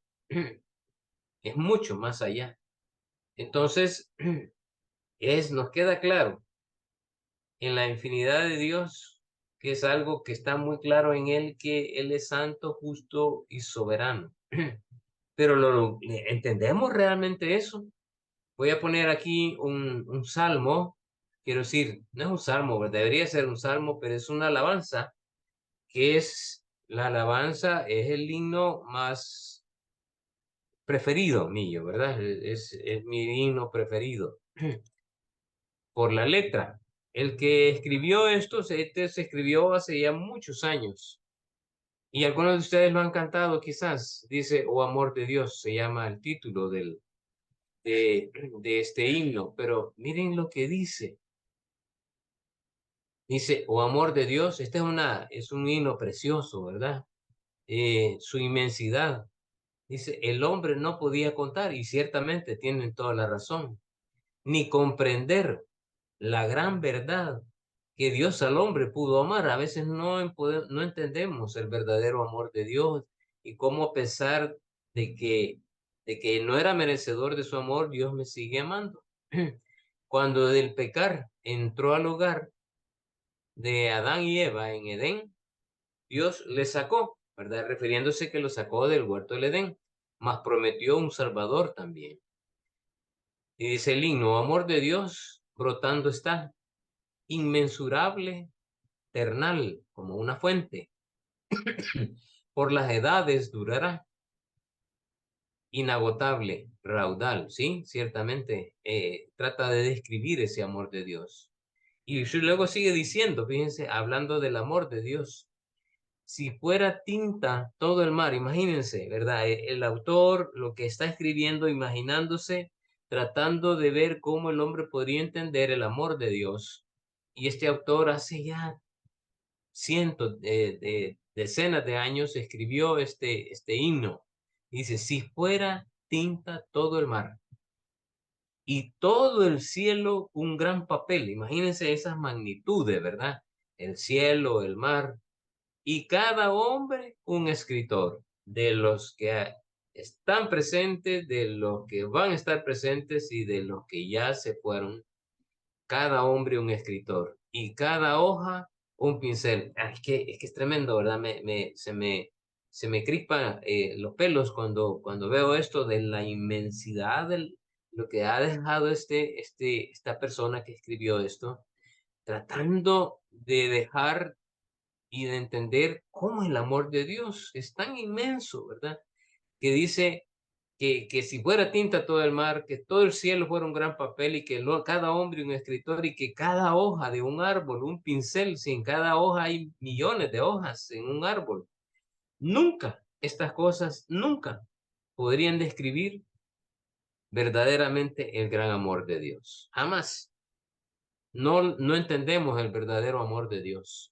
Es mucho más allá. Entonces, nos queda claro en la infinidad de Dios, que es algo que está muy claro en Él, que Él es santo, justo y soberano. Pero ¿entendemos realmente eso? Voy a poner aquí un salmo quiero decir, no es un salmo, debería ser un salmo, pero es una alabanza, que es la alabanza, es el himno más preferido mío, ¿verdad? Es mi himno preferido por la letra. El que escribió esto, este se escribió hace ya muchos años. Y algunos de ustedes lo han cantado quizás. Dice, Oh amor de Dios, se llama el título de este himno. Pero miren lo que dice. Dice, Oh amor de Dios, este es un himno precioso, ¿verdad? Su inmensidad. Dice, el hombre no podía contar, y ciertamente tienen toda la razón, ni comprender la gran verdad que Dios al hombre pudo amar. A veces no entendemos el verdadero amor de Dios y cómo a pesar de que no era merecedor de su amor, Dios me sigue amando. Cuando del pecar entró al hogar de Adán y Eva en Edén, Dios le sacó, ¿verdad? Refiriéndose que lo sacó del huerto del Edén, mas prometió un Salvador también. Y dice el himno, amor de Dios brotando está, inmensurable, eternal, como una fuente. Por las edades durará, inagotable, raudal, ¿sí? Ciertamente trata de describir ese amor de Dios. Y luego sigue diciendo, fíjense, hablando del amor de Dios. Si fuera tinta todo el mar, imagínense, ¿verdad? El autor lo que está escribiendo, imaginándose, tratando de ver cómo el hombre podría entender el amor de Dios. Y este autor hace ya cientos de decenas de años escribió este himno. Dice, si fuera tinta todo el mar y todo el cielo un gran papel, imagínense esas magnitudes, ¿verdad? El cielo, el mar, y cada hombre un escritor, de los que están presentes, de los que van a estar presentes y de los que ya se fueron, cada hombre un escritor y cada hoja un pincel. Es que es tremendo, ¿verdad? Se me crispan los pelos cuando veo esto de la inmensidad de lo que ha dejado esta persona que escribió esto, tratando de dejar y de entender cómo el amor de Dios es tan inmenso, ¿verdad? Que dice que si fuera tinta todo el mar, que todo el cielo fuera un gran papel y que cada hombre un escritor y que cada hoja de un árbol, un pincel, si en cada hoja hay millones de hojas en un árbol. Nunca, estas cosas nunca podrían describir verdaderamente el gran amor de Dios. Jamás. No entendemos el verdadero amor de Dios.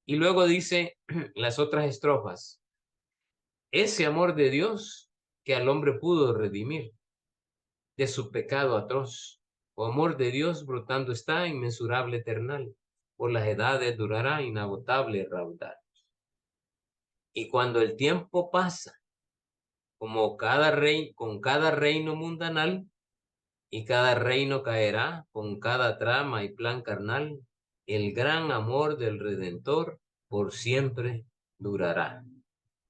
Y luego dice las otras estrofas, ese amor de Dios que al hombre pudo redimir de su pecado atroz. O amor de Dios brotando está, inmensurable, eternal. Por las edades durará, inagotable, raudal. Y cuando el tiempo pasa, como cada rey, con cada reino mundanal, y cada reino caerá, con cada trama y plan carnal, el gran amor del Redentor por siempre durará.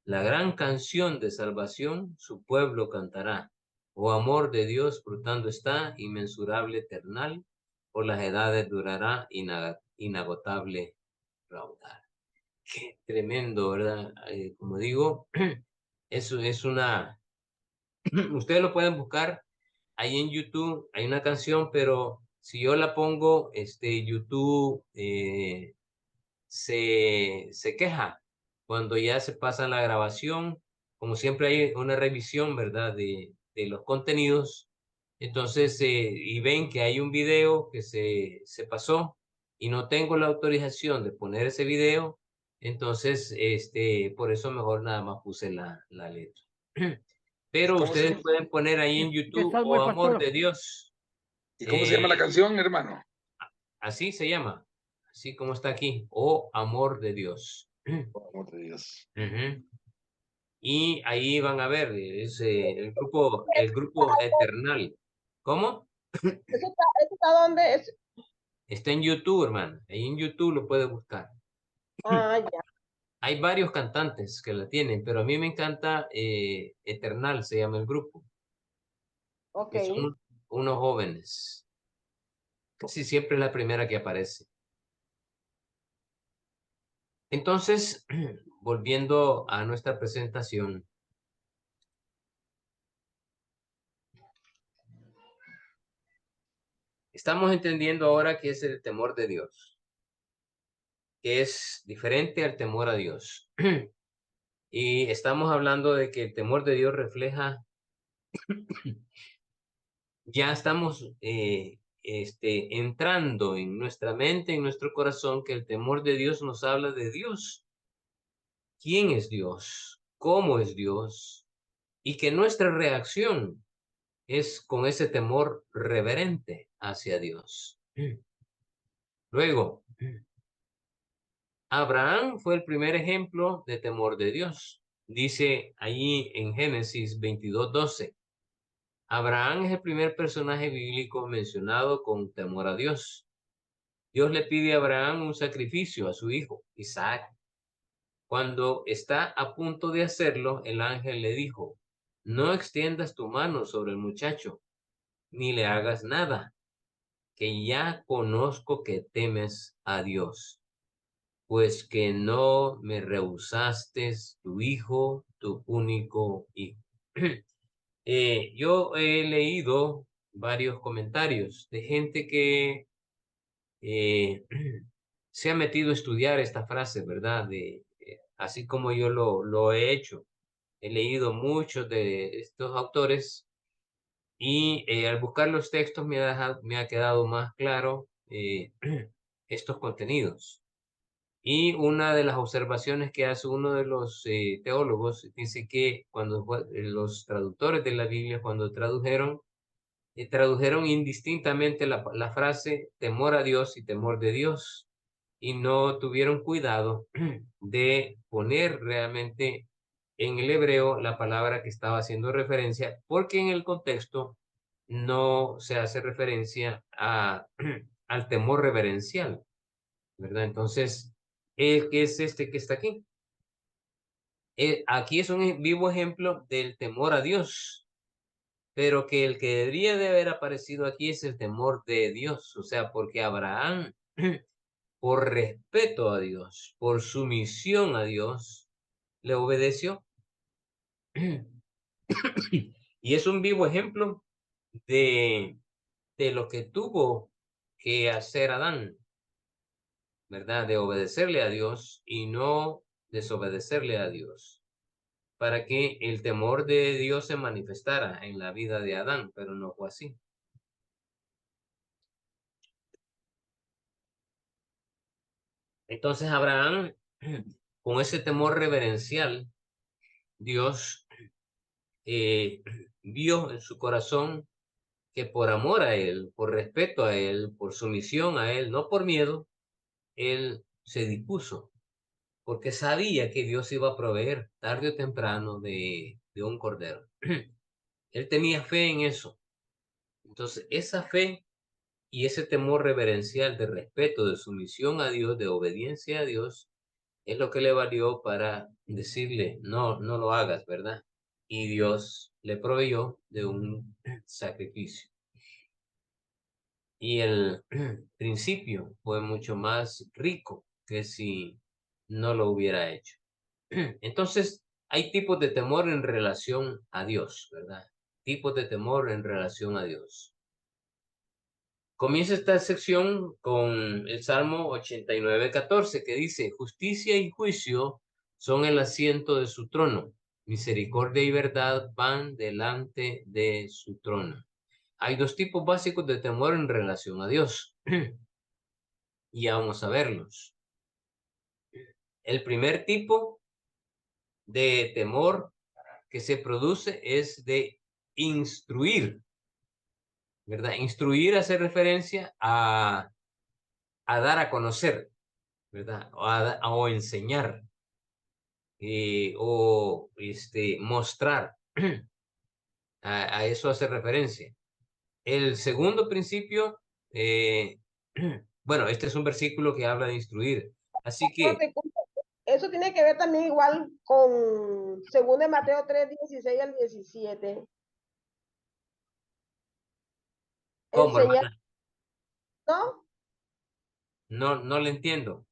La gran canción de salvación su pueblo cantará. Oh amor de Dios brotando está, inmensurable, eternal, por las edades durará, inagotable, raudal. Qué tremendo, ¿verdad? Como digo, eso es ustedes lo pueden buscar ahí en YouTube, hay una canción, pero si yo la pongo, YouTube se queja cuando ya se pasa la grabación, como siempre hay una revisión, ¿verdad? De los contenidos, entonces, y ven que hay un video que se pasó y no tengo la autorización de poner ese video, entonces, por eso mejor nada más puse la letra. Pero ¿Cómo se, ustedes pueden poner ahí en ¿Qué YouTube, salmo Oh es, amor pastor? de Dios, ¿Y cómo se llama la eh, canción, hermano? así se llama, así como está aquí, Oh amor de Dios. Por amor de Dios. Ujú. Y ahí van a ver, es el grupo Eternal. ¿Cómo? ¿Eso está donde es? Está en YouTube, hermano. Ahí en YouTube lo puedes buscar. Ah, ya, Hay varios cantantes que la tienen, pero a mí me encanta Eternal, se llama el grupo, ok. que son unos jóvenes. Casi siempre es la primera que aparece. Entonces, volviendo a nuestra presentación, estamos entendiendo ahora qué es el temor de Dios, que es diferente al temor a Dios. Y estamos hablando de que el temor de Dios refleja, ya estamos entrando en nuestra mente, en nuestro corazón, que el temor de Dios nos habla de Dios. ¿Quién es Dios? ¿Cómo es Dios? Y que nuestra reacción es con ese temor reverente hacia Dios. Luego, Abraham fue el primer ejemplo de temor de Dios. Dice allí en Génesis 22:12. Abraham es el primer personaje bíblico mencionado con temor a Dios. Dios le pide a Abraham un sacrificio a su hijo, Isaac. Cuando está a punto de hacerlo, el ángel le dijo, no extiendas tu mano sobre el muchacho, ni le hagas nada, que ya conozco que temes a Dios, pues que no me rehusaste tu hijo, tu único hijo. Yo he leído varios comentarios de gente que eh, se ha metido a estudiar esta frase, ¿verdad? Así como yo lo he hecho. He leído muchos de estos autores y al buscar los textos me ha quedado más claro estos contenidos. Y una de las observaciones que hace uno de los teólogos dice que cuando los traductores de la Biblia, cuando tradujeron indistintamente la frase temor a Dios y temor de Dios, y no tuvieron cuidado de poner realmente en el hebreo la palabra que estaba haciendo referencia, porque en el contexto no se hace referencia al temor reverencial, ¿verdad? Entonces, ¿qué es este que está aquí? Aquí es un vivo ejemplo del temor a Dios, pero que el que debería de haber aparecido aquí es el temor de Dios, o sea, porque Abraham, por respeto a Dios, por sumisión a Dios, le obedeció. Y es un vivo ejemplo de, de lo que tuvo que hacer Adán, ¿verdad? De obedecerle a Dios y no desobedecerle a Dios, para que el temor de Dios se manifestara en la vida de Adán, pero no fue así. Entonces Abraham, con ese temor reverencial, Dios vio en su corazón que por amor a él, por respeto a él, por sumisión a él, no por miedo, él se dispuso, porque sabía que Dios iba a proveer tarde o temprano de un cordero. Él tenía fe en eso. Entonces, esa fe y ese temor reverencial de respeto, de sumisión a Dios, de obediencia a Dios, es lo que le valió para decirle, no, no lo hagas, ¿verdad? Y Dios le proveyó de un sacrificio. Y el principio fue mucho más rico que si no lo hubiera hecho. Entonces, hay tipos de temor en relación a Dios, ¿verdad? Tipos de temor en relación a Dios. Comienza esta sección con el Salmo 89:14, que dice, justicia y juicio son el asiento de su trono, misericordia y verdad van delante de su trono. Hay dos tipos básicos de temor en relación a Dios. Y ya vamos a verlos. El primer tipo de temor que se produce es de instruir, ¿verdad? Instruir hace referencia a dar a conocer, ¿verdad? O enseñar, o mostrar. A eso hace referencia. El segundo principio, bueno, este es un versículo que habla de instruir. Así que, Eso tiene que ver también igual con, según de Mateo 3:16 al 17. ¿cómo, Enseñar, hermana? ¿no? No le entiendo.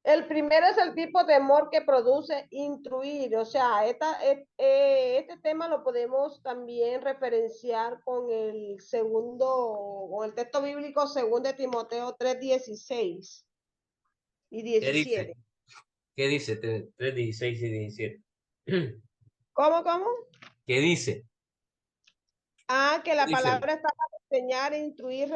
El primero es el tipo de temor que produce instruir, o sea, este tema lo podemos también referenciar con el segundo, o el texto bíblico segundo de Timoteo 3:16 y ¿Qué 17. dice? ¿Qué dice? 3, 16 y 17. ¿Cómo? ¿Qué dice? Ah, que ¿Qué la dice? palabra está para enseñar, instruir,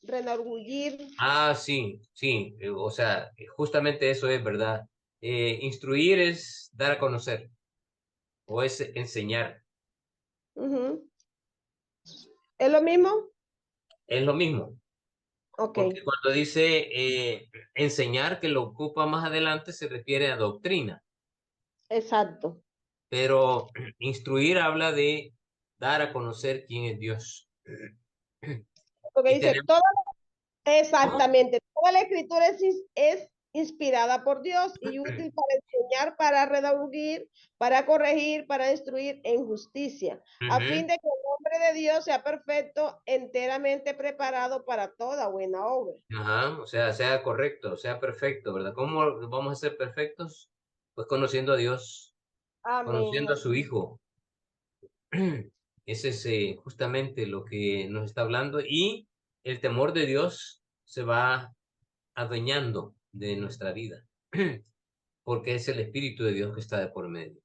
redarguir. Ah, sí, sí. O sea, justamente eso es verdad. Instruir es dar a conocer o es enseñar. Ujú. ¿Es lo mismo? Es lo mismo. Ok, Porque cuando dice enseñar, que lo ocupa más adelante, se refiere a doctrina. exacto. Pero instruir habla de dar a conocer quién es Dios. Porque Y dice, tenemos, todo. ¿cómo? Exactamente. Toda la escritura es inspirada por Dios y útil para enseñar, para redarguir, para corregir, para instruir en justicia, a fin Ujú. de que el hombre de Dios sea perfecto, enteramente preparado para toda buena obra. Ajá, o sea, sea correcto, sea perfecto, ¿verdad? ¿Cómo vamos a ser perfectos? Pues conociendo a Dios, Amén. conociendo a su Hijo. Ese es justamente lo que nos está hablando y el temor de Dios se va adueñando de nuestra vida, porque es el Espíritu de Dios que está de por medio.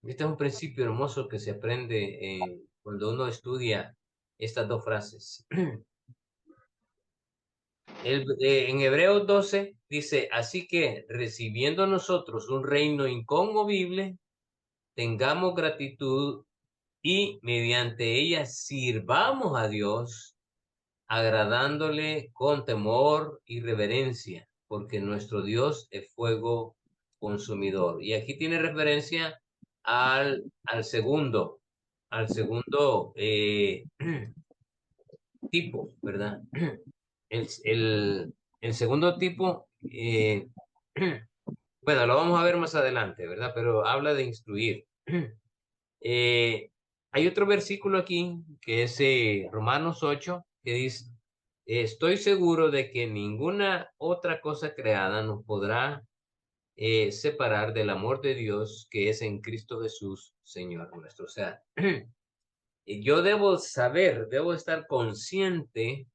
Este es un principio hermoso que se aprende cuando uno estudia estas dos frases. En Hebreos 12 dice, así que recibiendo nosotros un reino inconmovible, tengamos gratitud y mediante ella sirvamos a Dios, agradándole con temor y reverencia, porque nuestro Dios es fuego consumidor. Y aquí tiene referencia al segundo tipo, ¿verdad? El, el, el segundo tipo, bueno, lo vamos a ver más adelante, ¿verdad? Pero habla de instruir. Hay otro versículo aquí que es Romanos 8 que dice, estoy seguro de que ninguna otra cosa creada nos podrá separar del amor de Dios que es en Cristo Jesús, Señor nuestro. O sea, yo debo saber, debo estar consciente,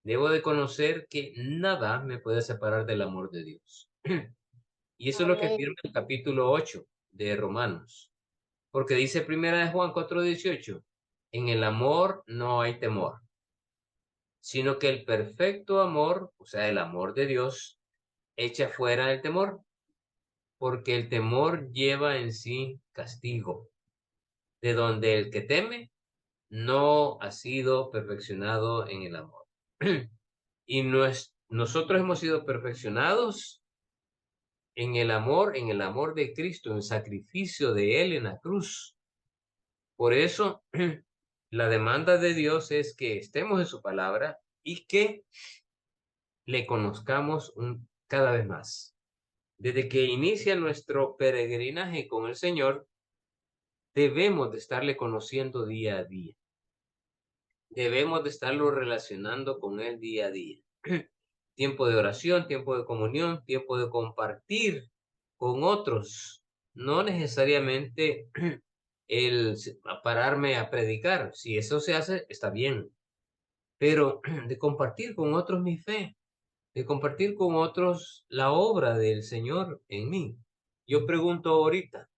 debo de conocer que nada me puede separar del amor de Dios. Y eso es lo que Amén. afirma el capítulo 8 de Romanos. Porque dice primera de Juan 4:18, en el amor no hay temor, sino que el perfecto amor, o sea, el amor de Dios, echa fuera el temor, porque el temor lleva en sí castigo, de donde el que teme no ha sido perfeccionado en el amor. Y nosotros hemos sido perfeccionados en el amor de Cristo, en el sacrificio de Él en la cruz. Por eso, la demanda de Dios es que estemos en su palabra y que le conozcamos cada vez más. Desde que inicia nuestro peregrinaje con el Señor, debemos de estarle conociendo día a día. Debemos de estarlo relacionando con Él día a día. Tiempo de oración, tiempo de comunión, tiempo de compartir con otros. No necesariamente el pararme a predicar. Si eso se hace, está bien. Pero de compartir con otros mi fe, de compartir con otros la obra del Señor en mí. Yo pregunto ahorita,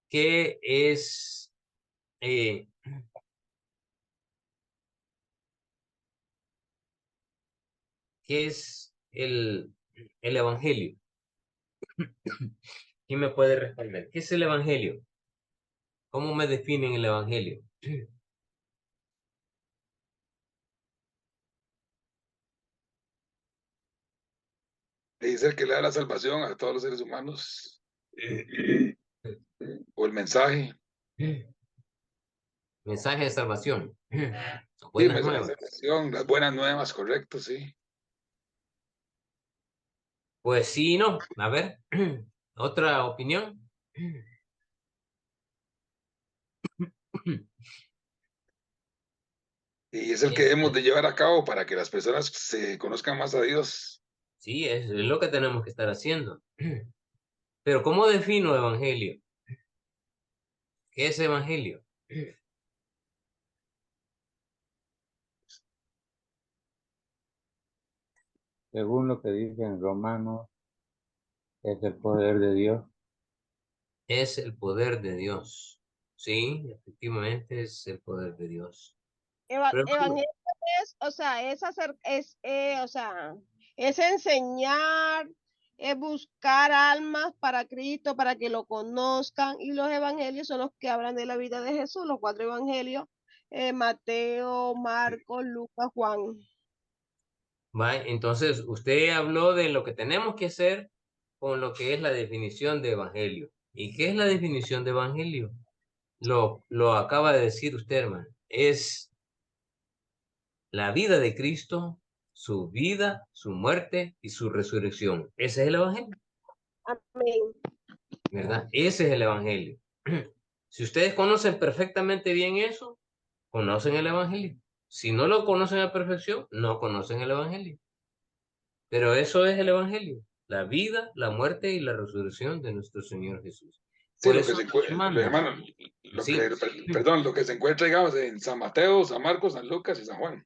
¿qué es, eh, qué es el Evangelio? ¿Quién me puede responder? ¿Qué es el Evangelio? ¿Cómo me definen el Evangelio? Dice el que le da la salvación a todos los seres humanos, o el mensaje. Mensaje de salvación. Sí, Buenas mensaje de nuevas. salvación, las buenas nuevas, correcto, sí. Pues sí, no. A ver, otra opinión. Y es el que debemos de llevar a cabo para que las personas se conozcan más a Dios. Sí, es lo que tenemos que estar haciendo. Pero ¿cómo defino evangelio? ¿Qué es evangelio? Según lo que dice en Romanos, es el poder de Dios. Es el poder de Dios. Sí, efectivamente es el poder de Dios. Pero, hermano, Evangelio es, o sea, es hacer, o sea, es enseñar, es buscar almas para Cristo, para que lo conozcan, y los evangelios son los que hablan de la vida de Jesús, los 4 evangelios, Mateo, Marcos, Lucas, Juan. entonces, usted habló de lo que tenemos que hacer con lo que es la definición de evangelio. ¿Y qué es la definición de evangelio? Lo acaba de decir usted, hermano. Es la vida de Cristo, su vida, su muerte y su resurrección. Ese es el evangelio, Amén. ¿verdad? Ese es el evangelio. Si ustedes conocen perfectamente bien eso, conocen el evangelio. Si no lo conocen a perfección, no conocen el evangelio. Pero eso es el evangelio, la vida, la muerte y la resurrección de nuestro Señor Jesús. Sí, Por lo que eso se encuentra, hermano, sí, perdón, lo que se encuentra, digamos, en San Mateo, San Marcos, San Lucas y San Juan.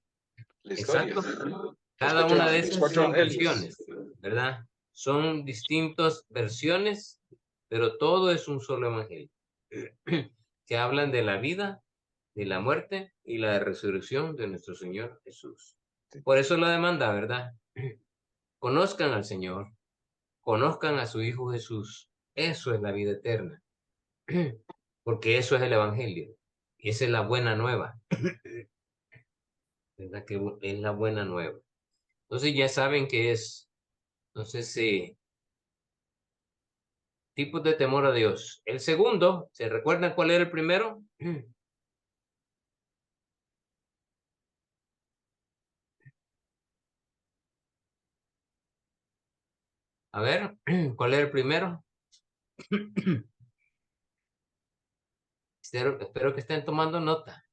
La historia. exacto. Cada una de esas cuatro son evangelios. versiones, ¿verdad? Son distintas versiones, pero todo es un solo evangelio, que hablan de la vida, de la muerte y la resurrección de nuestro Señor Jesús. Por eso la demanda, ¿verdad? Conozcan al Señor, conozcan a su Hijo Jesús. Eso es la vida eterna, porque eso es el evangelio. Esa es la buena nueva, ¿verdad? Que es la buena nueva. Entonces ya saben que es, entonces, tipos de temor a Dios. El segundo, ¿se recuerdan cuál era el primero? A ver, ¿cuál era el primero? Espero que estén tomando nota.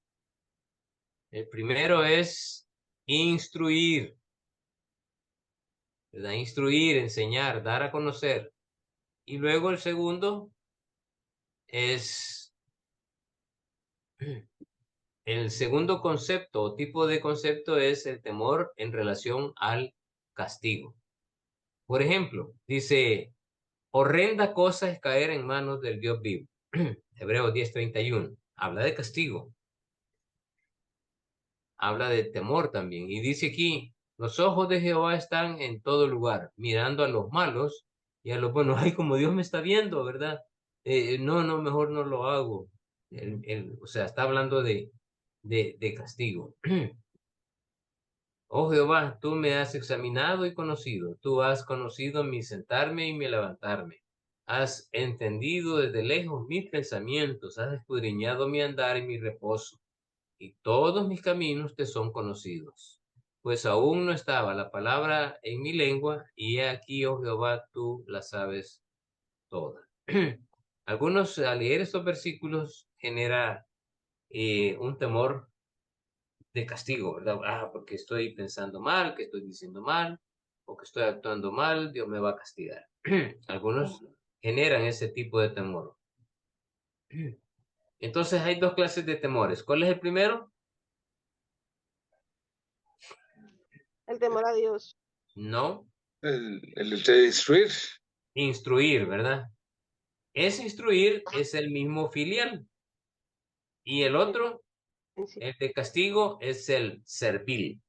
El primero es instruir, ¿verdad? Instruir, enseñar, dar a conocer. Y luego el segundo es el segundo concepto o tipo de concepto es el temor en relación al castigo. Por ejemplo, dice, horrenda cosa es caer en manos del Dios vivo. Hebreos 10:31. Habla de castigo. Habla de temor también. Y dice aquí, los ojos de Jehová están en todo lugar, mirando a los malos y a los buenos. Ay, como Dios me está viendo, ¿verdad? No, mejor no lo hago. O sea, está hablando de castigo. Oh Jehová, tú me has examinado y conocido. Tú has conocido mi sentarme y mi levantarme. Has entendido desde lejos mis pensamientos. Has escudriñado mi andar y mi reposo. Y todos mis caminos te son conocidos. Pues aún no estaba la palabra en mi lengua, y he aquí, oh Jehová, tú la sabes toda. Algunos, al leer estos versículos, genera un temor de castigo, ¿verdad? Porque estoy pensando mal, que estoy diciendo mal, o que estoy actuando mal, Dios me va a castigar. Algunos generan ese tipo de temor. Entonces hay dos clases de temores. ¿Cuál es el primero? El temor a Dios. No, El de destruir. instruir, ¿verdad? Ese instruir es el mismo filial. Y el otro, el de castigo, es el servil,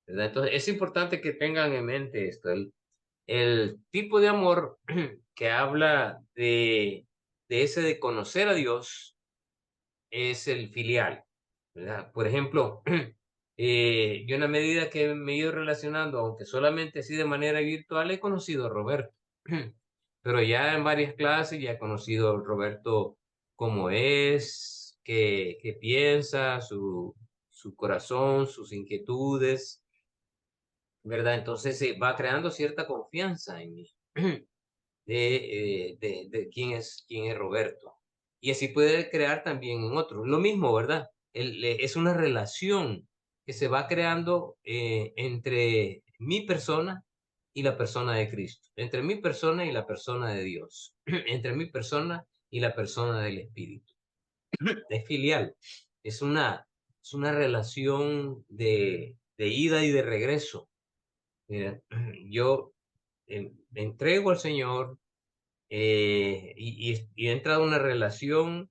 ¿verdad? Entonces es importante que tengan en mente esto. El tipo de amor que habla de ese de conocer a Dios es el filial, ¿verdad? Por ejemplo, yo en la medida que me he ido relacionando, aunque solamente así de manera virtual, he conocido a Roberto, pero ya en varias clases ya he conocido a Roberto cómo es, qué piensa, su corazón, sus inquietudes, ¿verdad? Entonces va creando cierta confianza en mí de quién es Roberto. Y así puede crear también en otros. Lo mismo, ¿verdad? Es una relación que se va creando entre mi persona y la persona de Cristo, entre mi persona y la persona de Dios, entre mi persona y la persona del Espíritu. Es filial, es una relación de ida y de regreso. Mira, yo me entrego al Señor y he entrado en una relación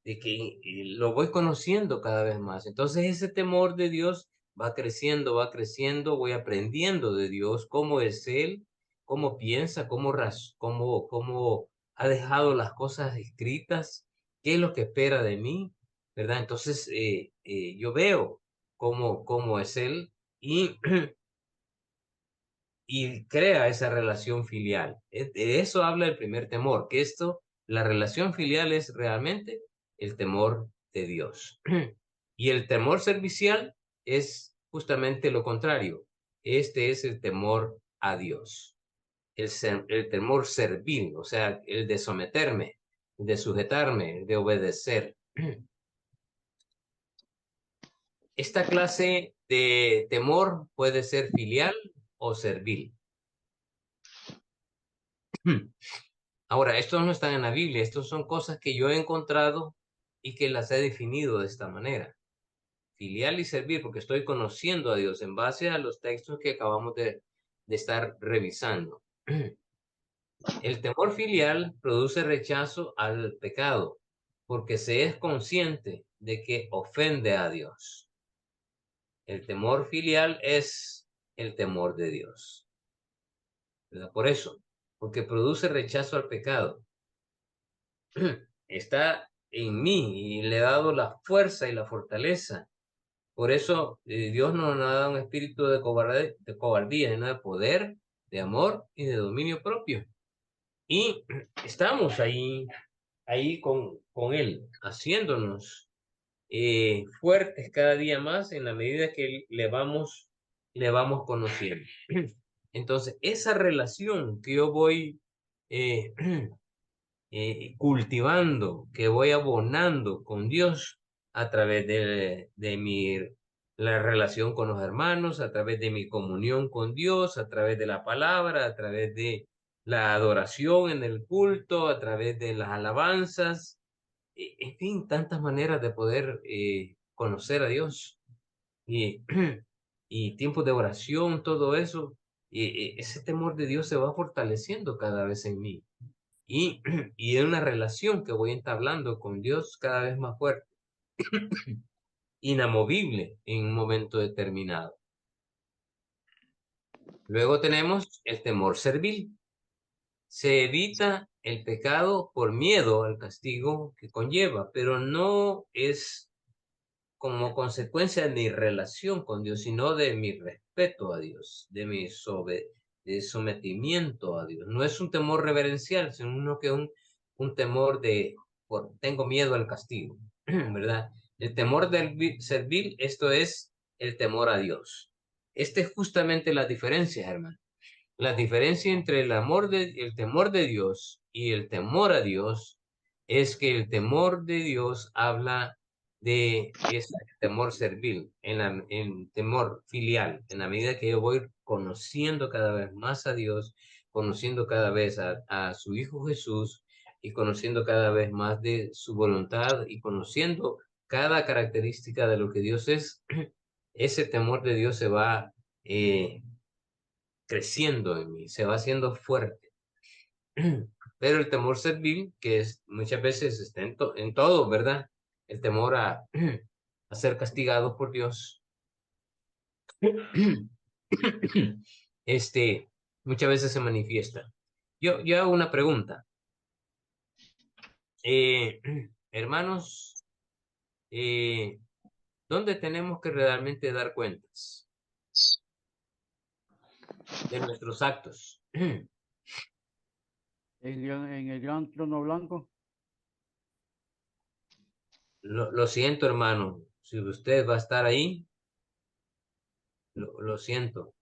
de que lo voy conociendo cada vez más. Entonces ese temor de Dios va creciendo, voy aprendiendo de Dios, cómo es Él, cómo piensa, cómo ha dejado las cosas escritas, qué es lo que espera de mí, ¿verdad? Entonces yo veo cómo es Él y y crea esa relación filial. De eso habla el primer temor, que la relación filial es realmente el temor de Dios. Y el temor servicial es justamente lo contrario. Este es el temor a Dios. El temor servil, o sea, el de someterme, de sujetarme, de obedecer. Esta clase de temor puede ser filial o servil. Ahora, estos no están en la Biblia, estos son cosas que yo he encontrado y que las he definido de esta manera. Filial y servir, porque estoy conociendo a Dios en base a los textos que acabamos de estar revisando. El temor filial produce rechazo al pecado, porque se es consciente de que ofende a Dios. El temor filial es el temor de Dios, ¿verdad? Por eso, porque produce rechazo al pecado. Está en mí y le he dado la fuerza y la fortaleza. Por eso Dios no nos ha dado un espíritu de cobardía, sino de poder, de amor y de dominio propio. Y estamos ahí con Él, haciéndonos fuertes cada día más en la medida que le vamos conociendo. Entonces, esa relación que yo voy eh, cultivando, que voy abonando con Dios a través de la relación con los hermanos, a través de mi comunión con Dios, a través de la palabra, a través de la adoración en el culto, a través de las alabanzas, en fin, tantas maneras de poder conocer a Dios y, y tiempos de oración, todo eso, ese temor de Dios se va fortaleciendo cada vez en mí y, y en una relación que voy entablando con Dios cada vez más fuerte, inamovible en un momento determinado. Luego tenemos el temor servil. Se evita el pecado por miedo al castigo que conlleva, pero no es como consecuencia de mi relación con Dios, sino de mi respeto a Dios, de sometimiento a Dios. No es un temor reverencial, sino que un temor tengo miedo al castigo, ¿verdad? El temor del servil, esto es el temor a Dios. Esta es justamente la diferencia, hermano. La diferencia entre el temor de Dios y el temor a Dios es que el temor de Dios habla de ese temor servil, en temor filial, en la medida que yo voy conociendo cada vez más a Dios, conociendo cada vez a su Hijo Jesús y conociendo cada vez más de su voluntad y conociendo cada característica de lo que Dios es, ese temor de Dios se va creciendo en mí, se va haciendo fuerte. Pero el temor servil, que muchas veces está en todo, ¿verdad? El temor a ser castigado por Dios. Muchas veces se manifiesta. Yo hago una pregunta. Hermanos, ¿dónde tenemos que realmente dar cuentas de nuestros actos? En el gran trono blanco. Lo siento, hermano. Si usted va a estar ahí, lo siento.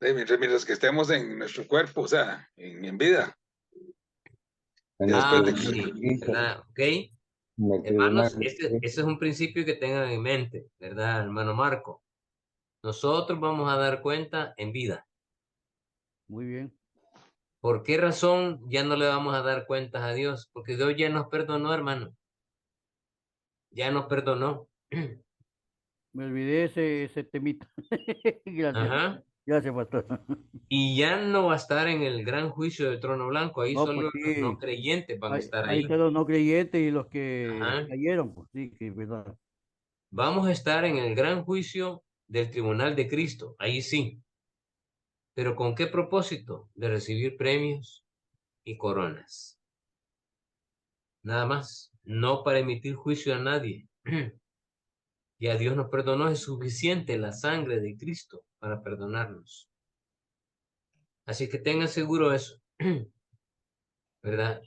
Mientras que estemos en nuestro cuerpo, o sea, en vida. En Y el después de Sí, que, juicio. ¿verdad? Ok. Me quedó Hermanos, una- ese es un principio que tengan en mente, ¿verdad, hermano Marco? Nosotros vamos a dar cuenta en vida. Muy bien. ¿Por qué razón ya no le vamos a dar cuentas a Dios? Porque Dios ya nos perdonó, hermano. Ya nos perdonó. Me olvidé ese temita. Gracias. Ajá. Gracias, pastor. Y ya no va a estar en el gran juicio del trono blanco. Ahí No, solo pues los no sí. creyentes van a estar Ahí ahí. están los no creyentes y los que Ajá. cayeron, pues sí, que es verdad. Vamos a estar en el gran juicio del tribunal de Cristo. Ahí sí. ¿Pero con qué propósito? De recibir premios y coronas. Nada más. No para emitir juicio a nadie. Ya Dios nos perdonó, es suficiente la sangre de Cristo para perdonarnos. Así que tengan seguro eso, ¿verdad?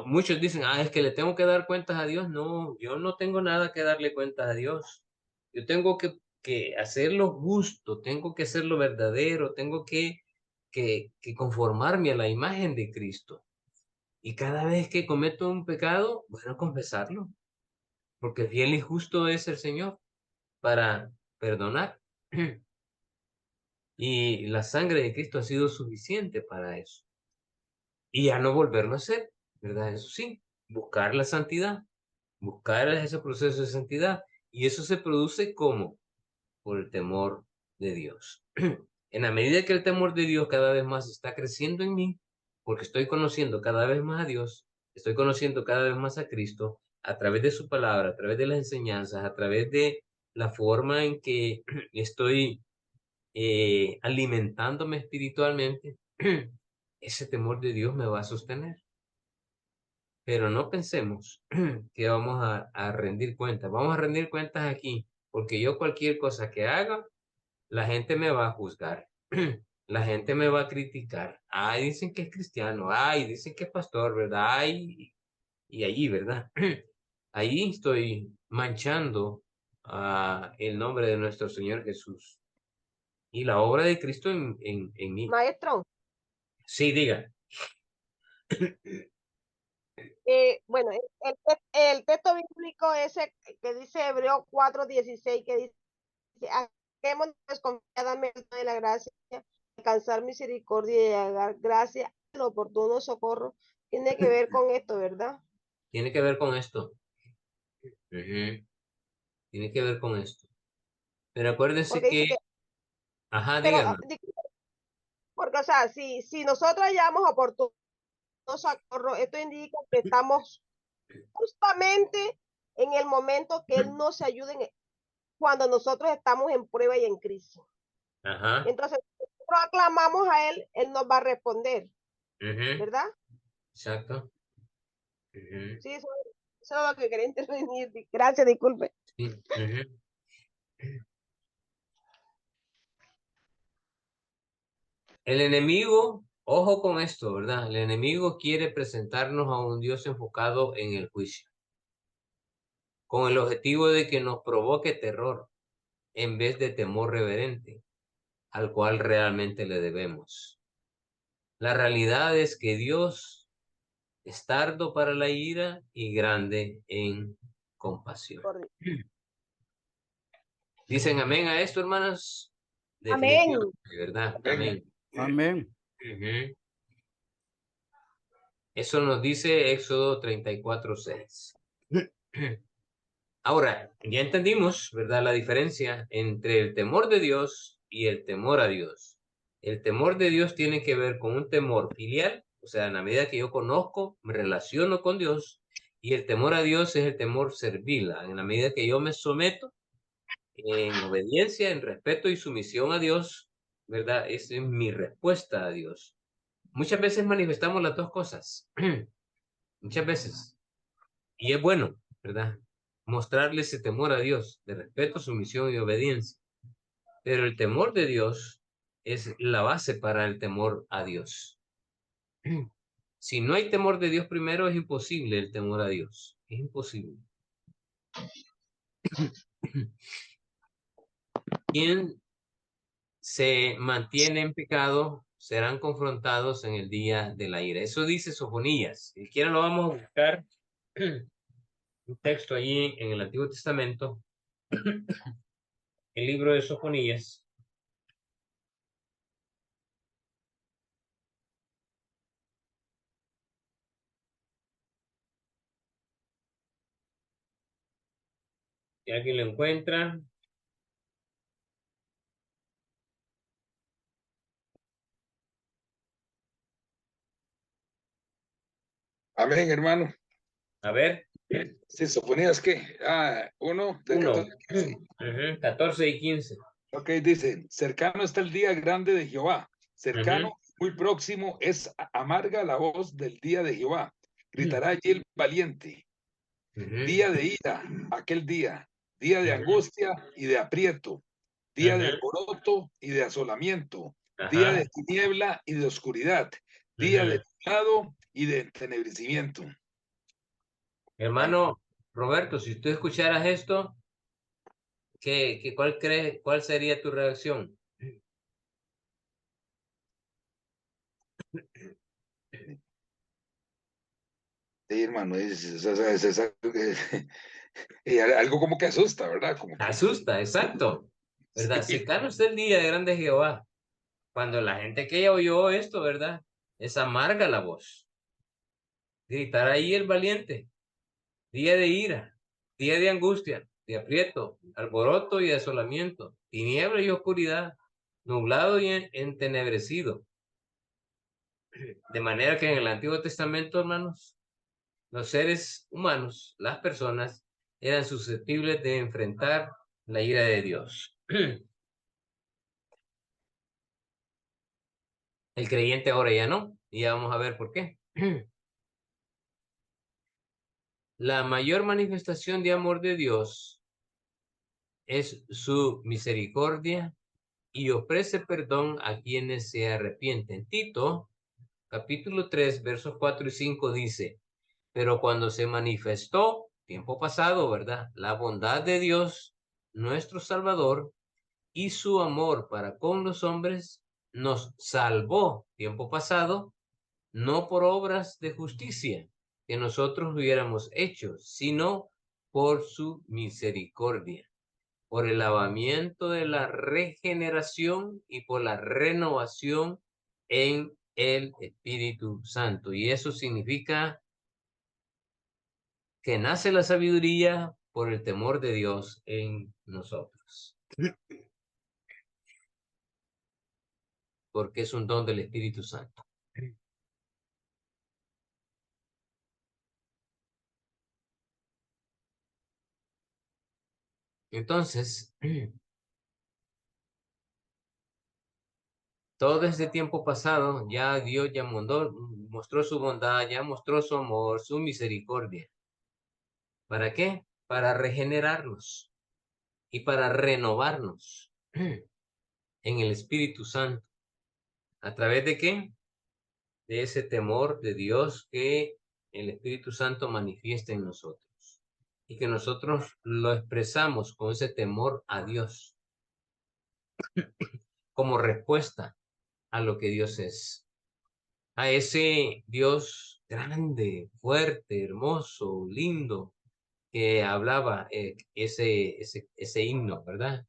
Muchos dicen, es que le tengo que dar cuentas a Dios. No, yo no tengo nada que darle cuentas a Dios. Yo tengo que hacerlo justo, tengo que hacerlo verdadero, tengo que conformarme a la imagen de Cristo. Y cada vez que cometo un pecado, bueno, confesarlo, porque fiel y justo es el Señor para perdonar. Y la sangre de Cristo ha sido suficiente para eso. Y ya no volverlo a hacer, ¿verdad? Eso sí, buscar la santidad, buscar ese proceso de santidad. Y eso se produce como por el temor de Dios. En la medida que el temor de Dios cada vez más está creciendo en mí, porque estoy conociendo cada vez más a Dios, estoy conociendo cada vez más a Cristo, a través de su palabra, a través de las enseñanzas, a través de la forma en que estoy alimentándome espiritualmente, ese temor de Dios me va a sostener. Pero no pensemos que vamos a rendir cuentas. Vamos a rendir cuentas aquí, porque yo cualquier cosa que haga, la gente me va a juzgar. La gente me va a criticar. Ay, dicen que es cristiano. Ay, dicen que es pastor, ¿verdad? Ay, y allí, ¿verdad? Ahí estoy manchando el nombre de nuestro Señor Jesús y la obra de Cristo en mí. Maestro, Sí, diga. bueno, el texto bíblico ese que dice Hebreos 4:16, que dice, hagamos desconfiadamente de la gracia, alcanzar misericordia y hallar gracia, el oportuno socorro, tiene que ver con esto, ¿verdad? Tiene que ver con esto. Ujú. Tiene que ver con esto. Pero acuérdense Porque dice que, que, ajá, pero, dígame. porque, o sea, si nosotros hallamos oportuno socorro, esto indica que estamos justamente en el momento que Él nos ayude cuando nosotros estamos en prueba y en crisis. Ajá. Entonces, nosotros aclamamos a Él, Él nos va a responder, Ujú. ¿verdad? Exacto. Ujú. Sí, eso es lo que quería intervenir. Gracias, disculpe. Sí. Ujú. El enemigo, ojo con esto, ¿verdad? El enemigo quiere presentarnos a un Dios enfocado en el juicio, con el objetivo de que nos provoque terror en vez de temor reverente, al cual realmente le debemos. La realidad es que Dios es tardo para la ira y grande en compasión. ¿Dicen amén a esto, hermanos? Amén. Definitivamente, ¿verdad? Amén. Amén. Amén. Ujú. Eso nos dice Éxodo 34:6. Ahora, ya entendimos, ¿verdad? La diferencia entre el temor de Dios y el temor a Dios. El temor de Dios tiene que ver con un temor filial, o sea, en la medida que yo conozco, me relaciono con Dios, y el temor a Dios es el temor servil, en la medida que yo me someto en obediencia, en respeto y sumisión a Dios, ¿verdad? Esa es mi respuesta a Dios. Muchas veces manifestamos las dos cosas, muchas veces, y es bueno, ¿verdad? Mostrarle ese temor a Dios, de respeto, sumisión y obediencia. Pero el temor de Dios es la base para el temor a Dios. Si no hay temor de Dios primero, es imposible el temor a Dios. Es imposible. Quien se mantiene en pecado serán confrontados en el día de la ira. Eso dice Sofonías. Si quiera lo vamos a buscar un texto allí en el Antiguo Testamento, el libro de Sofonías. Si alguien lo encuentra, Amén, hermano. a ver, Sí, Sofonías, ¿qué? 1 del 1, 14 al 15. 14 y 15. Ok, dice, cercano está el día grande de Jehová. Cercano, muy próximo, es amarga la voz del día de Jehová. Gritará allí el valiente. Día de ira, aquel día. Día de angustia y de aprieto. Día de alboroto y de asolamiento. Día de tiniebla y de oscuridad. Día de nublado y de entenebrecimiento. Hermano Roberto, si tú escucharas esto, cuál sería tu reacción? Sí, hermano, es algo y algo como que asusta, ¿verdad? Como que Asusta, exacto. ¿Verdad? sí. Cercano está el día de grande Jehová. Cuando la gente que ya oyó esto, ¿verdad? Es amarga la voz. Gritará ahí el valiente. Día de ira, día de angustia, de aprieto, alboroto y asolamiento, tiniebla y oscuridad, nublado y entenebrecido. De manera que en el Antiguo Testamento, hermanos, los seres humanos, las personas, eran susceptibles de enfrentar la ira de Dios. El creyente ahora ya no, y ya vamos a ver por qué. La mayor manifestación de amor de Dios es su misericordia y ofrece perdón a quienes se arrepienten. Tito, capítulo 3, versos 4 y 5 dice, pero cuando se manifestó, tiempo pasado, ¿verdad? La bondad de Dios, nuestro Salvador, y su amor para con los hombres, nos salvó, tiempo pasado, no por obras de justicia que nosotros hubiéramos hecho, sino por su misericordia, por el lavamiento de la regeneración y por la renovación en el Espíritu Santo. Y eso significa que nace la sabiduría por el temor de Dios en nosotros, porque es un don del Espíritu Santo. Entonces, todo desde tiempo pasado, ya Dios ya mostró su bondad, ya mostró su amor, su misericordia. ¿Para qué? Para regenerarnos y para renovarnos en el Espíritu Santo. ¿A través de qué? De ese temor de Dios que el Espíritu Santo manifiesta en nosotros. Y que nosotros lo expresamos con ese temor a Dios como respuesta a lo que Dios es. A ese Dios grande, fuerte, hermoso, lindo, que hablaba ese himno, ¿verdad?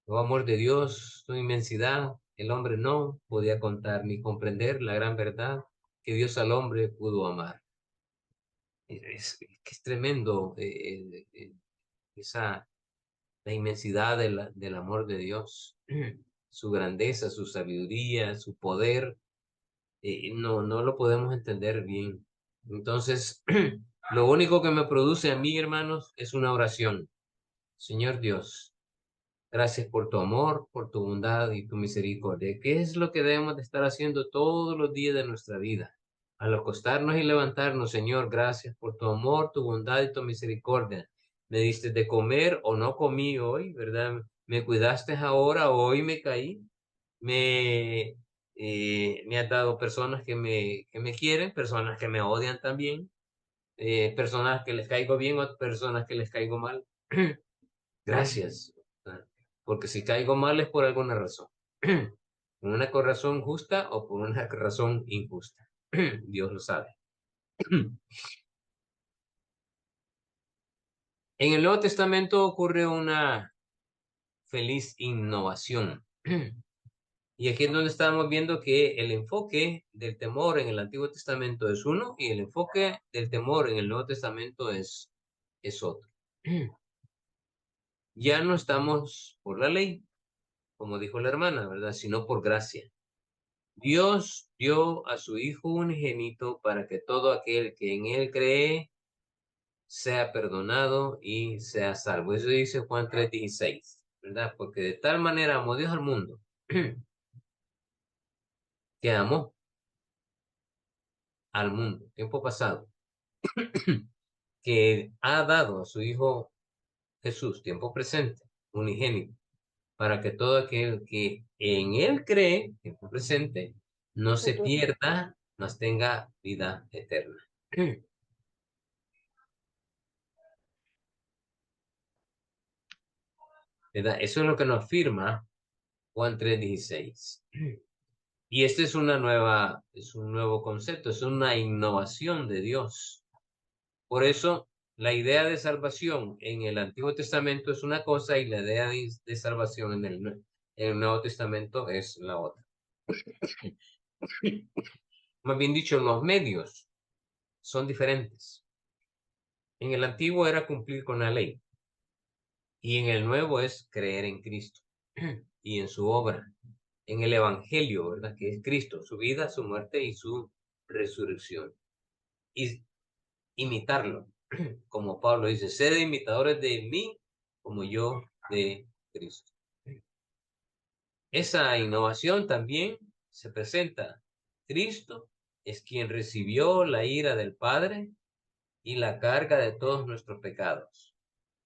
Oh amor de Dios, su inmensidad, el hombre no podía contar ni comprender la gran verdad que Dios al hombre pudo amar. Es tremendo la inmensidad del amor de Dios, su grandeza, su sabiduría, su poder, no lo podemos entender bien. Entonces, lo único que me produce a mí, hermanos, es una oración. Señor Dios, gracias por tu amor, por tu bondad y tu misericordia. ¿Qué es lo que debemos de estar haciendo todos los días de nuestra vida? Al acostarnos y levantarnos, Señor, gracias por tu amor, tu bondad y tu misericordia. Me diste de comer o no comí hoy, ¿verdad? Me cuidaste ahora, hoy me caí. Me, me has dado personas que me quieren, personas que me odian también, personas que les caigo bien o personas que les caigo mal. Gracias, porque si caigo mal es por alguna razón. Por una razón justa o por una razón injusta. Dios lo sabe. En el Nuevo Testamento ocurre una feliz innovación. Y aquí es donde estamos viendo que el enfoque del temor en el Antiguo Testamento es uno y el enfoque del temor en el Nuevo Testamento es otro. Ya no estamos por la ley, como dijo la hermana, ¿verdad? Sino por gracia. Dios dio a su Hijo unigénito para que todo aquel que en él cree sea perdonado y sea salvo. Eso dice Juan 3:16, ¿verdad? Porque de tal manera amó Dios al mundo que amó al mundo, tiempo pasado, que ha dado a su Hijo Jesús, tiempo presente, unigénito, para que todo aquel que en él cree, tiempo presente, no se pierda, mas tenga vida eterna. ¿Verdad? Eso es lo que nos afirma Juan 3:16. Y este es un nuevo concepto, es una innovación de Dios. Por eso, la idea de salvación en el Antiguo Testamento es una cosa y la idea de salvación en el Nuevo Testamento es la otra. Más bien dicho, los medios son diferentes. En el Antiguo era cumplir con la ley y en el Nuevo es creer en Cristo y en su obra, en el Evangelio, ¿verdad? Que es Cristo, su vida, su muerte y su resurrección. Y imitarlo, como Pablo dice, sed imitadores de mí como yo de Cristo. Esa innovación también se presenta. Cristo es quien recibió la ira del Padre y la carga de todos nuestros pecados.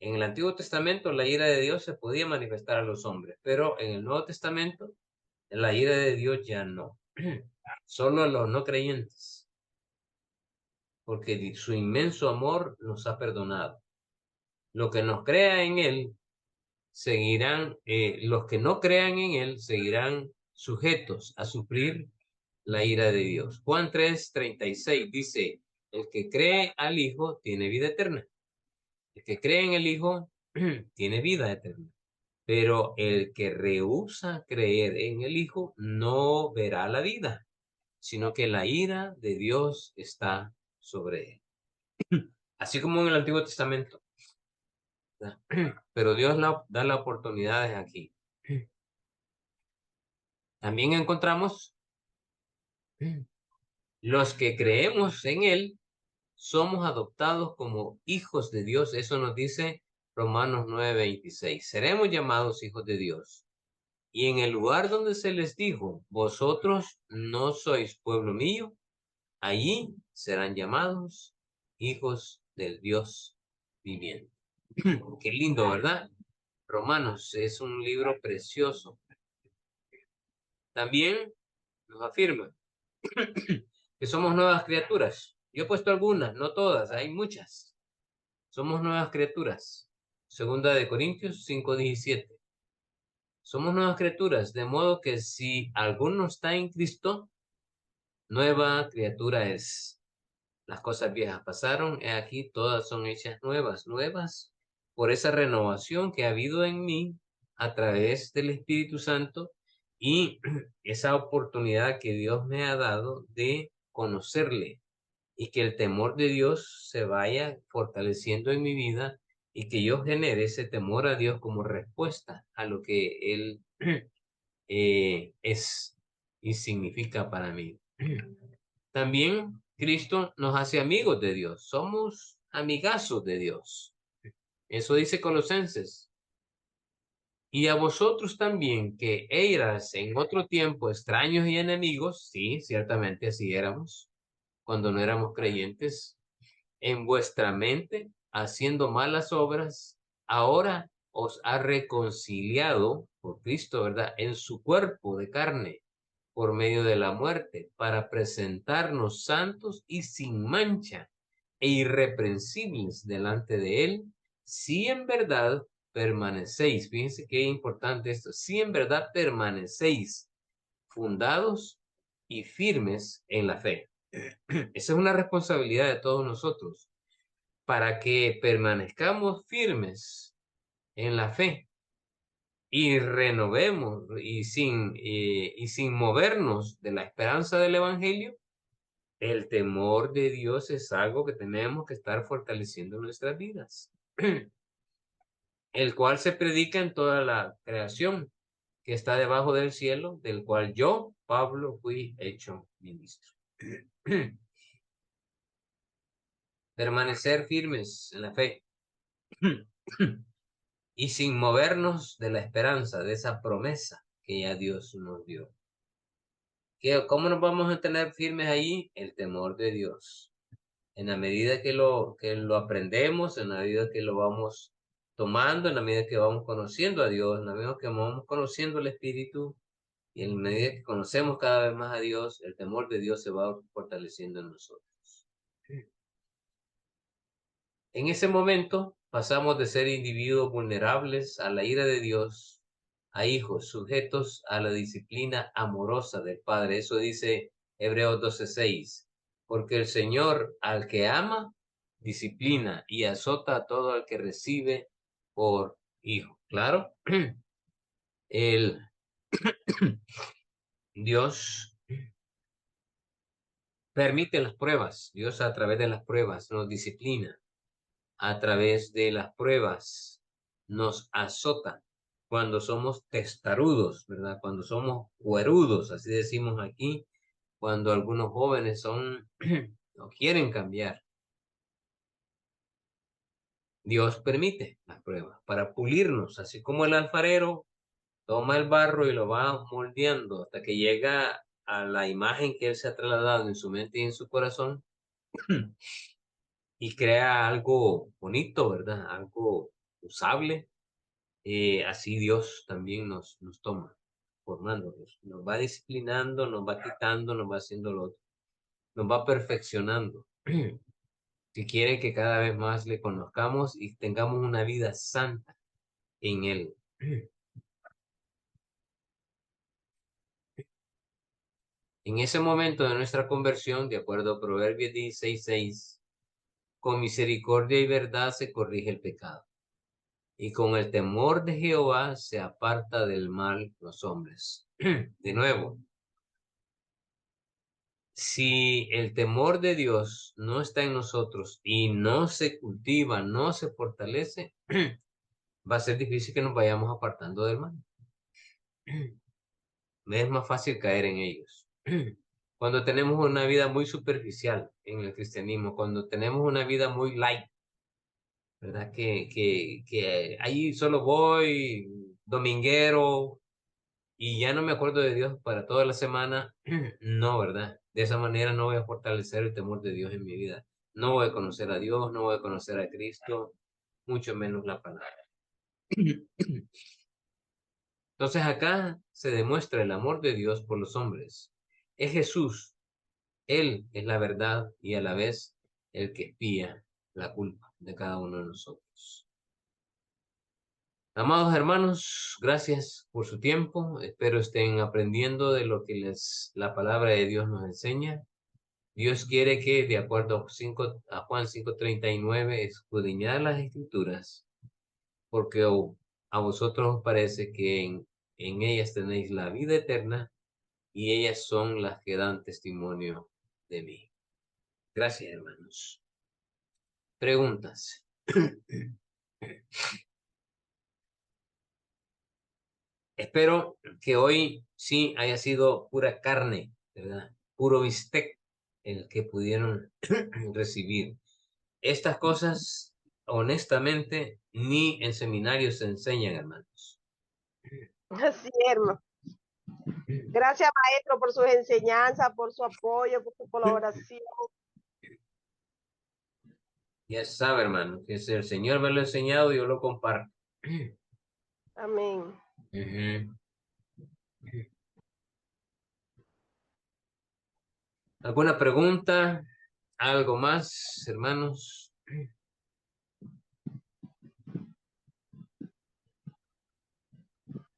En el Antiguo Testamento la ira de Dios se podía manifestar a los hombres, pero en el Nuevo Testamento la ira de Dios ya no. Solo a los no creyentes, porque su inmenso amor nos ha perdonado. Lo que nos crea en Él seguirán, los que no crean en Él seguirán sujetos a sufrir la ira de Dios. Juan 3:36 dice, el que cree al Hijo tiene vida eterna. El que cree en el Hijo tiene vida eterna. Pero el que rehúsa creer en el Hijo no verá la vida, sino que la ira de Dios está sobre él. Así como en el Antiguo Testamento. Pero Dios da las oportunidades aquí. También encontramos los que creemos en Él, somos adoptados como hijos de Dios. Eso nos dice Romanos 9:26. Seremos llamados hijos de Dios. Y en el lugar donde se les dijo, vosotros no sois pueblo mío, allí serán llamados hijos del Dios viviente. Qué lindo, ¿verdad? Romanos es un libro precioso. También nos afirma que somos nuevas criaturas. Yo he puesto algunas, no todas, hay muchas. Somos nuevas criaturas. Segunda de Corintios 5:17. Somos nuevas criaturas, de modo que si alguno está en Cristo, nueva criatura es. Las cosas viejas pasaron, he aquí todas son hechas nuevas, nuevas por esa renovación que ha habido en mí a través del Espíritu Santo y esa oportunidad que Dios me ha dado de conocerle y que el temor de Dios se vaya fortaleciendo en mi vida y que yo genere ese temor a Dios como respuesta a lo que Él es y significa para mí. También Cristo nos hace amigos de Dios, somos amigazos de Dios. Eso dice Colosenses. Y a vosotros también, que eras en otro tiempo extraños y enemigos, sí, ciertamente así éramos, cuando no éramos creyentes, en vuestra mente, haciendo malas obras, ahora os ha reconciliado por Cristo, ¿verdad? En su cuerpo de carne, por medio de la muerte, para presentarnos santos y sin mancha e irreprensibles delante de Él, si en verdad permanecéis, fíjense qué importante esto, si en verdad permanecéis fundados y firmes en la fe. Esa es una responsabilidad de todos nosotros. para que permanezcamos firmes en la fe y renovemos y sin movernos de la esperanza del evangelio, el temor de Dios es algo que tenemos que estar fortaleciendo en nuestras vidas, el cual se predica en toda la creación que está debajo del cielo, del cual yo, Pablo, fui hecho ministro. Permanecer firmes en la fe y sin movernos de la esperanza, de esa promesa que ya Dios nos dio. ¿Cómo nos vamos a tener firmes ahí? El temor de Dios. En la medida que lo aprendemos, en la medida que lo vamos tomando, en la medida que vamos conociendo a Dios, en la medida que vamos conociendo el Espíritu, y en la medida que conocemos cada vez más a Dios, el temor de Dios se va fortaleciendo en nosotros. En ese momento pasamos de ser individuos vulnerables a la ira de Dios a hijos sujetos a la disciplina amorosa del Padre. Eso dice Hebreos 12:6. Porque el Señor al que ama, disciplina y azota a todo el que recibe por hijo. Claro, el Dios permite las pruebas. Dios a través de las pruebas nos disciplina. A través de las pruebas nos azota cuando somos testarudos, ¿verdad? Cuando somos cuerudos, así decimos aquí, cuando algunos jóvenes no quieren cambiar. Dios permite las pruebas para pulirnos, así como el alfarero toma el barro y lo va moldeando hasta que llega a la imagen que él se ha trasladado en su mente y en su corazón y crea algo bonito, ¿verdad? Algo usable. Así Dios también nos toma, formándonos, nos va disciplinando, nos va quitando, nos va haciendo lo otro, nos va perfeccionando, que quiere que cada vez más le conozcamos y tengamos una vida santa en Él. En ese momento de nuestra conversión, de acuerdo a Proverbios 16:6, con misericordia y verdad se corrige el pecado, y con el temor de Jehová se aparta del mal los hombres. De nuevo, si el temor de Dios no está en nosotros y no se cultiva, no se fortalece, va a ser difícil que nos vayamos apartando del mal. Me es más fácil caer en ellos. Cuando tenemos una vida muy superficial en el cristianismo, cuando tenemos una vida muy light, ¿verdad? Que ahí solo voy, dominguero, y ya no me acuerdo de Dios para toda la semana, no, ¿verdad? De esa manera no voy a fortalecer el temor de Dios en mi vida. No voy a conocer a Dios, no voy a conocer a Cristo, mucho menos la palabra. Entonces acá se demuestra el amor de Dios por los hombres. Es Jesús. Él es la verdad y a la vez el que expía la culpa de cada uno de nosotros. Amados hermanos, gracias por su tiempo. Espero estén aprendiendo de lo que la palabra de Dios nos enseña. Dios quiere que, de acuerdo a Juan 5:39, escudriñad las Escrituras, porque a vosotros os parece que en ellas tenéis la vida eterna y ellas son las que dan testimonio de mí. Gracias, hermanos. Preguntas. Espero que hoy sí haya sido pura carne, ¿verdad? Puro bistec el que pudieron recibir. Estas cosas, honestamente, ni en seminarios se enseñan, hermanos. Así, hermano. Gracias, maestro, por sus enseñanzas, por su apoyo, por su colaboración. Ya sabe, hermano, que si el Señor me lo ha enseñado, yo lo comparto. Amén. ¿Alguna pregunta? ¿Algo más, hermanos?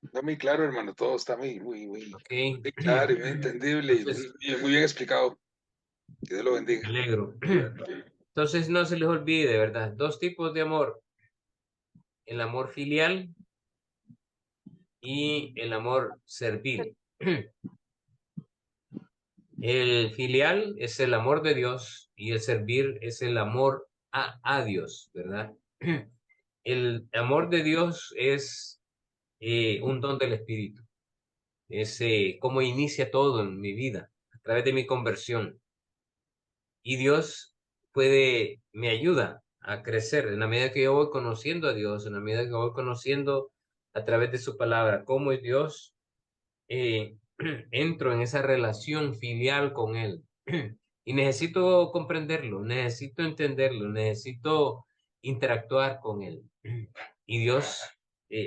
Está muy claro, hermano, todo está muy Okay. claro y muy entendible y muy bien explicado. Que Dios lo bendiga. Me alegro. Entonces no se les olvide, ¿verdad? Dos tipos de amor. El amor filial y el amor servil. El filial es el amor de Dios y el servir es el amor a Dios, ¿verdad? El amor de Dios es un don del Espíritu. Es como inicia todo en mi vida, a través de mi conversión. Y Dios me ayuda a crecer en la medida que yo voy conociendo a Dios, en la medida que voy conociendo a través de su palabra cómo es Dios, entro en esa relación filial con Él. Y necesito comprenderlo, necesito entenderlo, necesito interactuar con Él. Y Dios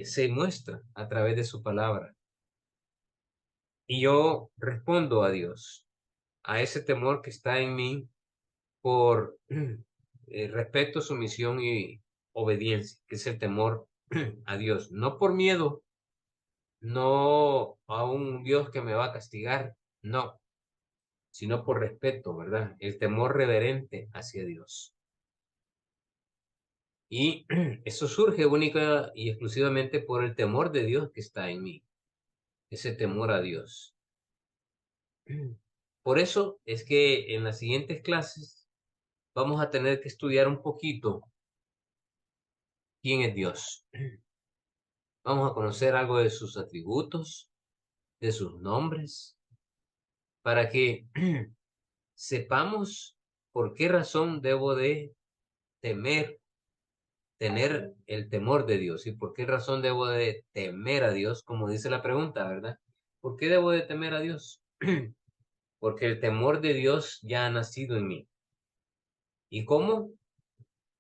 se muestra a través de su palabra. Y yo respondo a Dios, a ese temor que está en mí por respeto, sumisión y obediencia, que es el temor a Dios. No por miedo, no a un Dios que me va a castigar, no, sino por respeto, ¿verdad? El temor reverente hacia Dios. Y eso surge única y exclusivamente por el temor de Dios que está en mí, ese temor a Dios. Por eso es que en las siguientes clases vamos a tener que estudiar un poquito quién es Dios. Vamos a conocer algo de sus atributos, de sus nombres, para que sepamos por qué razón debo de tener el temor de Dios y por qué razón debo de temer a Dios, como dice la pregunta, ¿verdad? ¿Por qué debo de temer a Dios? Porque el temor de Dios ya ha nacido en mí. ¿Y cómo?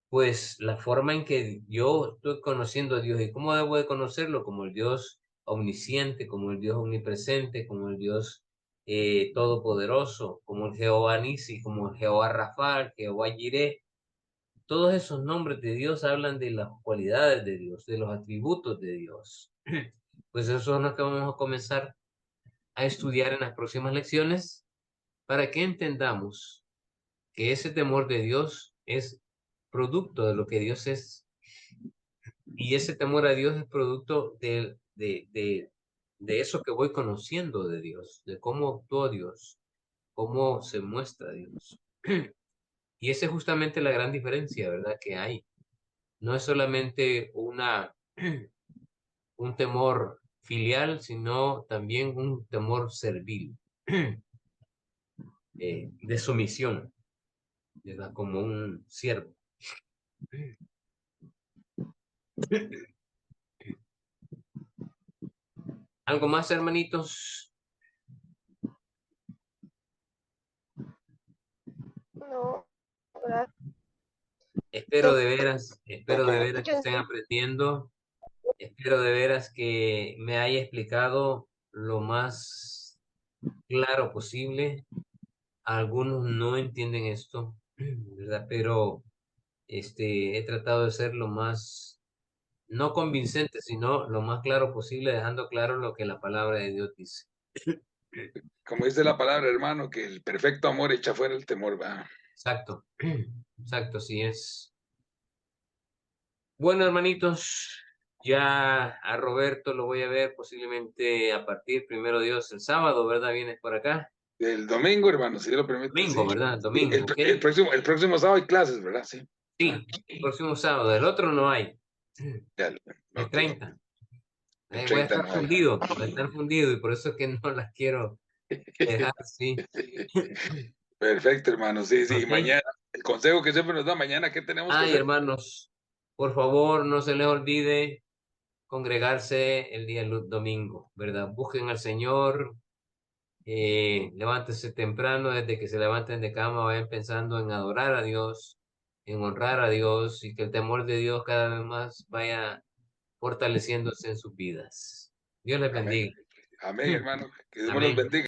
Pues la forma en que yo estoy conociendo a Dios. ¿Y cómo debo de conocerlo? Como el Dios omnisciente, como el Dios omnipresente, como el Dios todopoderoso, como el Jehová Nisi, como el Jehová Rafa, Jehová Jireh. Todos esos nombres de Dios hablan de las cualidades de Dios, de los atributos de Dios. Pues eso es lo que vamos a comenzar a estudiar en las próximas lecciones para que entendamos que ese temor de Dios es producto de lo que Dios es. Y ese temor a Dios es producto de eso que voy conociendo de Dios, de cómo actúa Dios, cómo se muestra Dios. Y esa es justamente la gran diferencia, ¿verdad? Que hay. No es solamente un temor filial, sino también un temor servil, de sumisión, ¿verdad? Como un siervo. ¿Algo más, hermanitos? No, gracias. Espero de veras que Yo estén aprendiendo. Espero de veras que me haya explicado lo más claro posible. Algunos no entienden esto, ¿verdad? Pero he tratado de ser lo más, no convincente, sino lo más claro posible, dejando claro lo que la palabra de Dios dice. Como dice la palabra, hermano, que el perfecto amor echa fuera el temor, va. Exacto, exacto, así es. Bueno, hermanitos, ya a Roberto lo voy a ver posiblemente a partir, primero Dios, el sábado, ¿verdad? Vienes por acá. El domingo, hermano, si Dios lo permite, Domingo, sí. ¿verdad? Sí, Domingo, ¿ok? el próximo sábado hay clases, ¿verdad? Sí. Sí, el próximo sábado. El otro no hay. Ya, El ok. 30. El Voy a 30 estar no hay. fundido, voy a estar fundido y por eso es que no las quiero dejar así. Perfecto, hermano. Sí, sí. ¿Ok? Mañana, el consejo que siempre nos da mañana, ¿qué tenemos que Ay, hacer? hermanos, por favor, no se les olvide congregarse el día domingo, ¿verdad? Busquen al Señor, levántense temprano, desde que se levanten de cama, vayan pensando en adorar a Dios, en honrar a Dios y que el temor de Dios cada vez más vaya fortaleciéndose en sus vidas. Dios les Amén. bendiga. Amén, hermano. Que Dios me los Amén. bendiga.